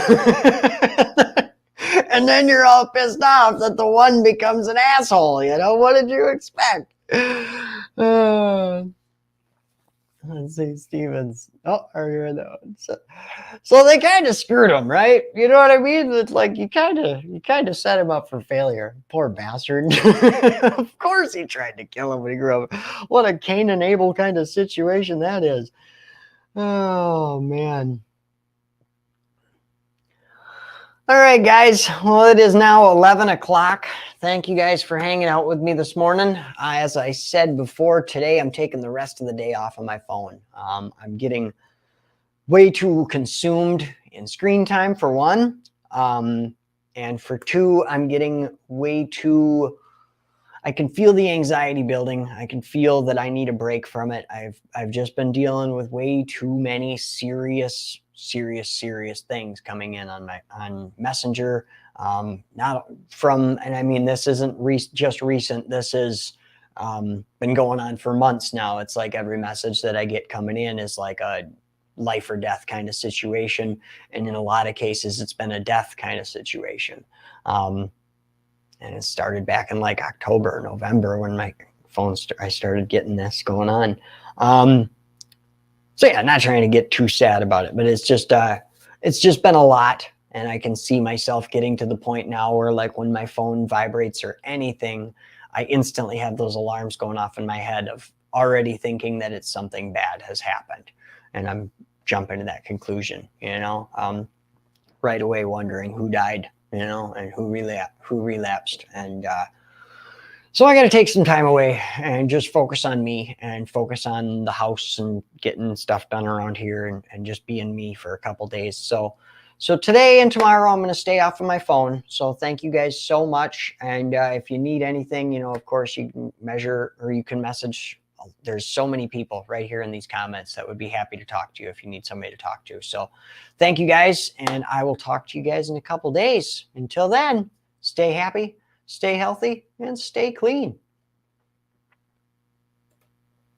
And then you're all pissed off that the one becomes an asshole, you know? What did you expect? Let's see, Stevens. Oh, I hear that one. So they kind of screwed him, right? You know what I mean? It's like you kind of set him up for failure. Poor bastard. Of course he tried to kill him when he grew up. What a Cain and Abel kind of situation that is. Oh man. All right, guys. Well, it is now 11 o'clock. Thank you guys for hanging out with me this morning. As I said before, today I'm taking the rest of the day off of my phone. I'm getting way too consumed in screen time, for one. And for two, I'm getting way too... I can feel the anxiety building. I can feel that I need a break from it. I've just been dealing with way too many serious things coming in on Messenger. Not from, and I mean, this isn't just recent. This has been going on for months now. It's like every message that I get coming in is like a life or death kind of situation. And in a lot of cases, it's been a death kind of situation. And it started back in like October, November when my phone, I started getting this going on. So yeah, not trying to get too sad about it, but it's just been a lot. And I can see myself getting to the point now where like when my phone vibrates or anything, I instantly have those alarms going off in my head of already thinking that it's something bad has happened. And I'm jumping to that conclusion, you know, right away wondering who died, you know, and who relapsed. And so I got to take some time away and just focus on me and focus on the house and getting stuff done around here and just being me for a couple days. So today and tomorrow, I'm going to stay off of my phone. So thank you guys so much. And if you need anything, you know, of course, you can measure or you can message. There's so many people right here in these comments that would be happy to talk to you if you need somebody to talk to. So thank you guys. And I will talk to you guys in a couple days. Until then, stay happy, stay healthy, and stay clean.